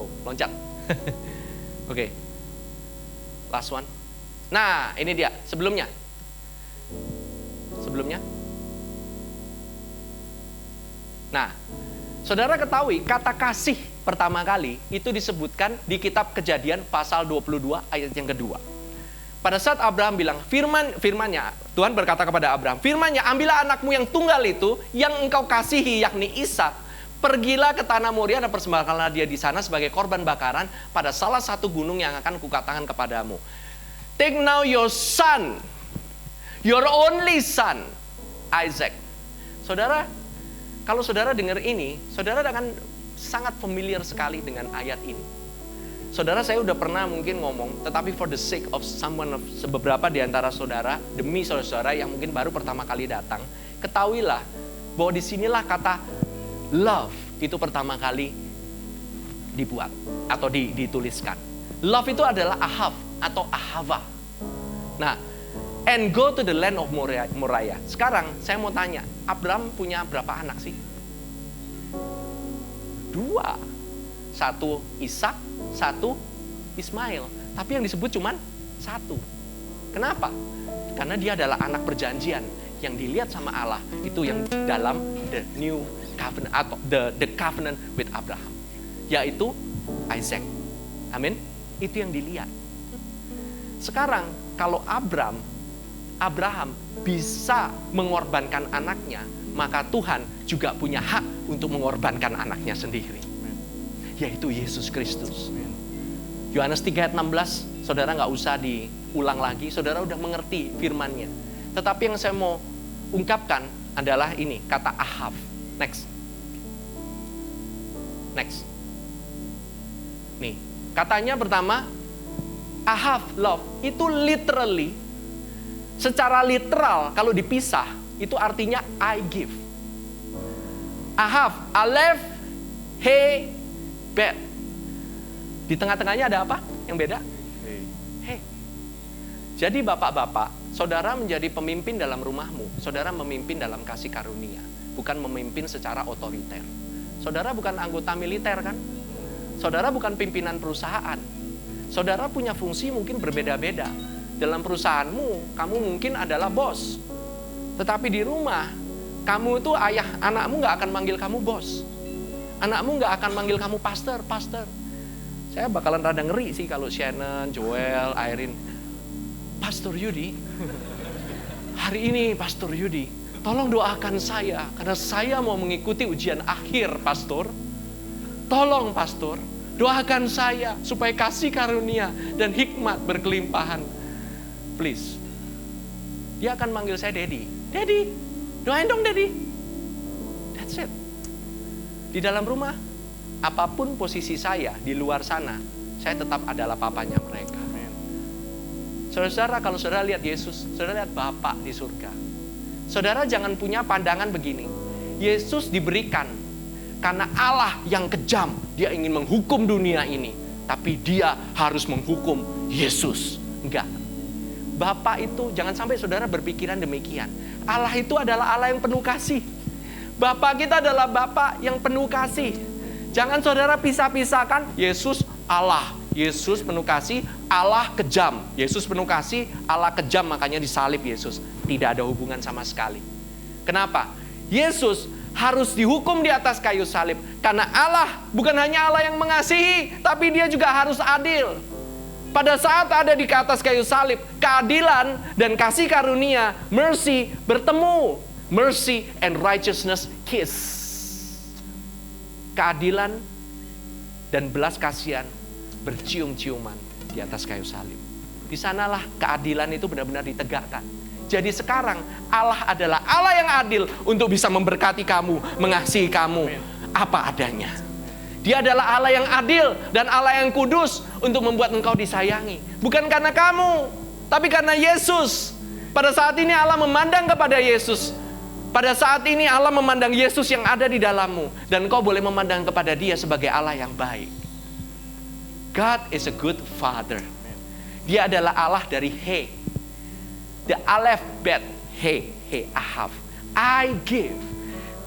Oh, loncat. Oke. Last one. Nah ini dia, sebelumnya. Nah, saudara ketahui kata kasih pertama kali itu disebutkan di kitab Kejadian pasal 22 ayat yang kedua. Pada saat Abraham bilang, firmannya, Tuhan berkata kepada Abraham, firmannya, ambillah anakmu yang tunggal itu, yang engkau kasihi, yakni Ishak, pergilah ke tanah Moria dan persembahkanlah dia di sana sebagai korban bakaran pada salah satu gunung yang akan kukatakan kepadamu. Take now your son, your only son, Isaac. Saudara, kalau saudara dengar ini, saudara akan sangat familiar sekali dengan ayat ini. Saudara, saya udah pernah mungkin ngomong, tetapi for the sake of beberapa di antara saudara, demi saudara yang mungkin baru pertama kali datang, ketahuilah bahwa disinilah kata love itu pertama kali dibuat atau dituliskan. Love itu adalah ahab atau ahava. Nah, and go to the land of Moriah. Sekarang saya mau tanya, Abraham punya berapa anak sih? 2. 1 Ishak, 1 Ismail. Tapi yang disebut cuman 1. Kenapa? Karena dia adalah anak perjanjian yang dilihat sama Allah itu yang dalam the new covenant atau the covenant with Abraham, yaitu Isaac. Amin. Itu yang dilihat. Sekarang kalau Abraham bisa mengorbankan anaknya, maka Tuhan juga punya hak untuk mengorbankan anaknya sendiri, yaitu Yesus Kristus. Yohanes 3 ayat 16, saudara nggak usah diulang lagi, saudara udah mengerti firman-Nya. Tetapi yang saya mau ungkapkan adalah ini, kata ahab. Next. Nih, katanya pertama, I have love itu literally, secara literal kalau dipisah itu artinya I give. I have, Aleph, He, Bet. Di tengah-tengahnya ada apa yang beda? He. Jadi bapak-bapak, saudara menjadi pemimpin dalam rumahmu. Saudara memimpin dalam kasih karunia, bukan memimpin secara otoriter. Saudara bukan anggota militer kan? Saudara bukan pimpinan perusahaan. Saudara punya fungsi mungkin berbeda-beda. Dalam perusahaanmu, kamu mungkin adalah bos. Tetapi di rumah, kamu itu ayah, anakmu gak akan manggil kamu bos. Anakmu gak akan manggil kamu pastor. Saya bakalan rada ngeri sih kalau Shannon, Joel, Irene. Pastor Yudi, hari ini Pastor Yudi, tolong doakan saya, karena saya mau mengikuti ujian akhir, Pastor. Tolong, Pastor, doakan saya supaya kasih karunia dan hikmat berkelimpahan. Please. Dia akan manggil saya Daddy. Daddy, doain dong Daddy. That's it. Di dalam rumah, apapun posisi saya di luar sana, saya tetap adalah papanya mereka. Saudara, kalau saudara lihat Yesus, saudara lihat Bapa di surga. Saudara jangan punya pandangan begini. Yesus diberikan karena Allah yang kejam, dia ingin menghukum dunia ini, tapi dia harus menghukum Yesus. Enggak. Bapa itu, jangan sampai saudara berpikiran demikian. Allah itu adalah Allah yang penuh kasih. Bapa kita adalah Bapa yang penuh kasih. Jangan saudara pisah-pisahkan Yesus Allah. Yesus penuh kasih, Allah kejam. Yesus penuh kasih, Allah kejam, makanya disalib Yesus. Tidak ada hubungan sama sekali. Kenapa? Yesus harus dihukum di atas kayu salib. Karena Allah bukan hanya Allah yang mengasihi, tapi dia juga harus adil. Pada saat ada di atas kayu salib, keadilan dan kasih karunia, mercy bertemu. Mercy and righteousness kiss. Keadilan dan belas kasihan bercium-ciuman di atas kayu salib. Di sanalah keadilan itu benar-benar ditegakkan. Jadi sekarang Allah adalah Allah yang adil untuk bisa memberkati kamu, mengasihi kamu apa adanya. Dia adalah Allah yang adil dan Allah yang kudus untuk membuat engkau disayangi. Bukan karena kamu, tapi karena Yesus. Pada saat ini Allah memandang kepada Yesus. Pada saat ini Allah memandang Yesus yang ada di dalammu. Dan engkau boleh memandang kepada dia sebagai Allah yang baik. God is a good father. Dia adalah Allah dari He. The Aleph, Bet, He, I have. I give.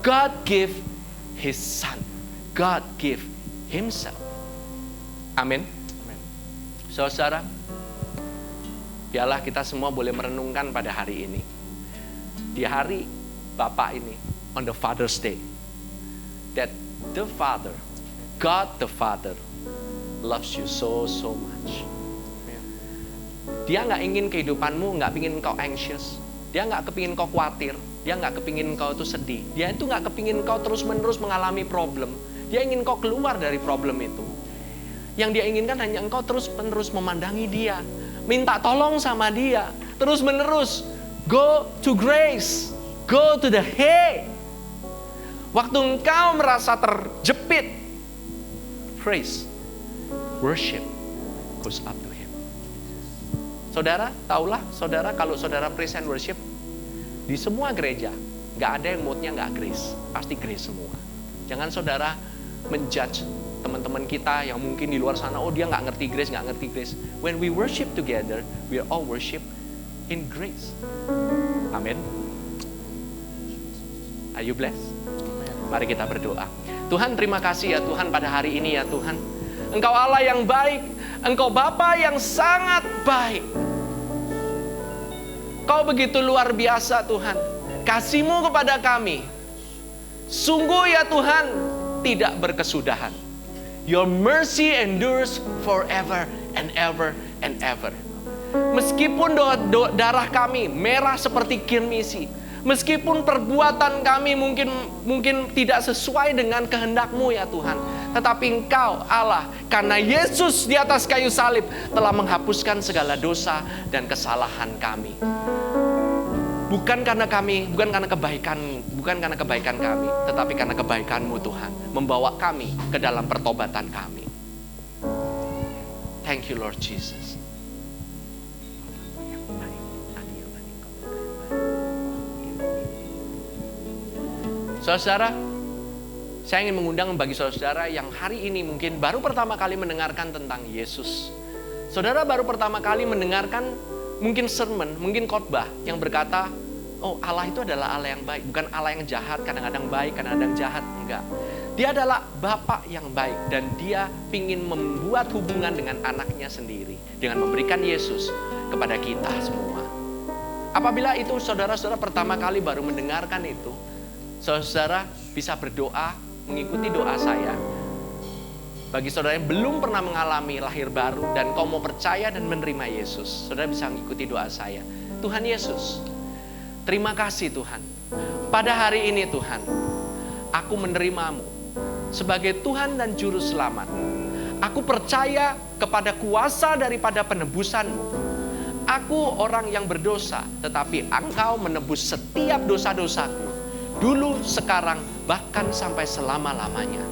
God give His Son. God give Himself. Amin. Saudara, biarlah kita semua boleh merenungkan pada hari ini. Di hari Bapa ini, on the Father's Day, that the Father, God the Father, loves you so much. Dia nggak ingin kehidupanmu, nggak ingin kau anxious. Dia nggak kepingin kau khawatir. Dia nggak kepingin kau itu sedih. Dia itu nggak kepingin kau terus-menerus mengalami problem. Dia ingin kau keluar dari problem itu. Yang dia inginkan hanya engkau terus-menerus memandangi dia, minta tolong sama dia, terus-menerus go to grace, go to the He. Waktu engkau merasa terjepit, praise, worship goes up to Him. Saudara, taulah saudara, kalau saudara praise and worship di semua gereja, nggak ada yang moodnya nggak grace, pasti grace semua. Jangan saudara menjudge teman-teman kita yang mungkin di luar sana, oh dia nggak ngerti grace. When we worship together, we are all worship in grace. Amin. Are you blessed? Mari kita berdoa. Tuhan, terima kasih ya Tuhan pada hari ini ya Tuhan. Engkau Allah yang baik, Engkau Bapa yang sangat baik. Kau begitu luar biasa Tuhan. Kasih-Mu kepada kami, sungguh ya Tuhan, tidak berkesudahan. Your mercy endures forever and ever and ever. Meskipun darah kami merah seperti kirmisi, meskipun perbuatan kami mungkin tidak sesuai dengan kehendak-Mu ya Tuhan, tetapi Engkau Allah, karena Yesus di atas kayu salib telah menghapuskan segala dosa dan kesalahan kami. Bukan karena kebaikan kami, tetapi karena kebaikan-Mu Tuhan, membawa kami ke dalam pertobatan kami. Thank you Lord Jesus. Saudara, saya ingin mengundang bagi saudara yang hari ini mungkin baru pertama kali mendengarkan tentang Yesus. Saudara baru pertama kali mendengarkan mungkin sermon, mungkin khotbah yang berkata, oh Allah itu adalah Allah yang baik, bukan Allah yang jahat, kadang-kadang baik, kadang-kadang jahat, enggak. Dia adalah Bapa yang baik dan dia ingin membuat hubungan dengan anaknya sendiri dengan memberikan Yesus kepada kita semua. Apabila itu saudara-saudara pertama kali baru mendengarkan itu, saudara bisa berdoa, mengikuti doa saya. Bagi saudara yang belum pernah mengalami lahir baru dan kau mau percaya dan menerima Yesus, saudara bisa mengikuti doa saya. Tuhan Yesus, terima kasih Tuhan. Pada hari ini Tuhan, aku menerimamu sebagai Tuhan dan Juru Selamat. Aku percaya kepada kuasa daripada penebusanmu. Aku orang yang berdosa, tetapi Engkau menebus setiap dosa-dosaku. Dulu, sekarang, bahkan sampai selama-lamanya.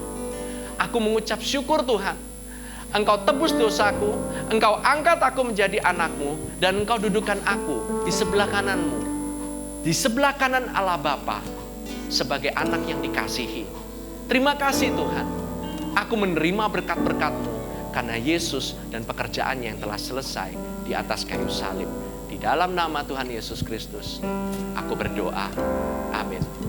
Aku mengucap syukur Tuhan. Engkau tebus dosaku, Engkau angkat aku menjadi anakmu, dan Engkau dudukkan aku di sebelah kananmu. Di sebelah kanan Allah Bapa, sebagai anak yang dikasihi. Terima kasih Tuhan. Aku menerima berkat-berkat-Mu, karena Yesus dan pekerjaannya yang telah selesai di atas kayu salib. Di dalam nama Tuhan Yesus Kristus, aku berdoa. Amin.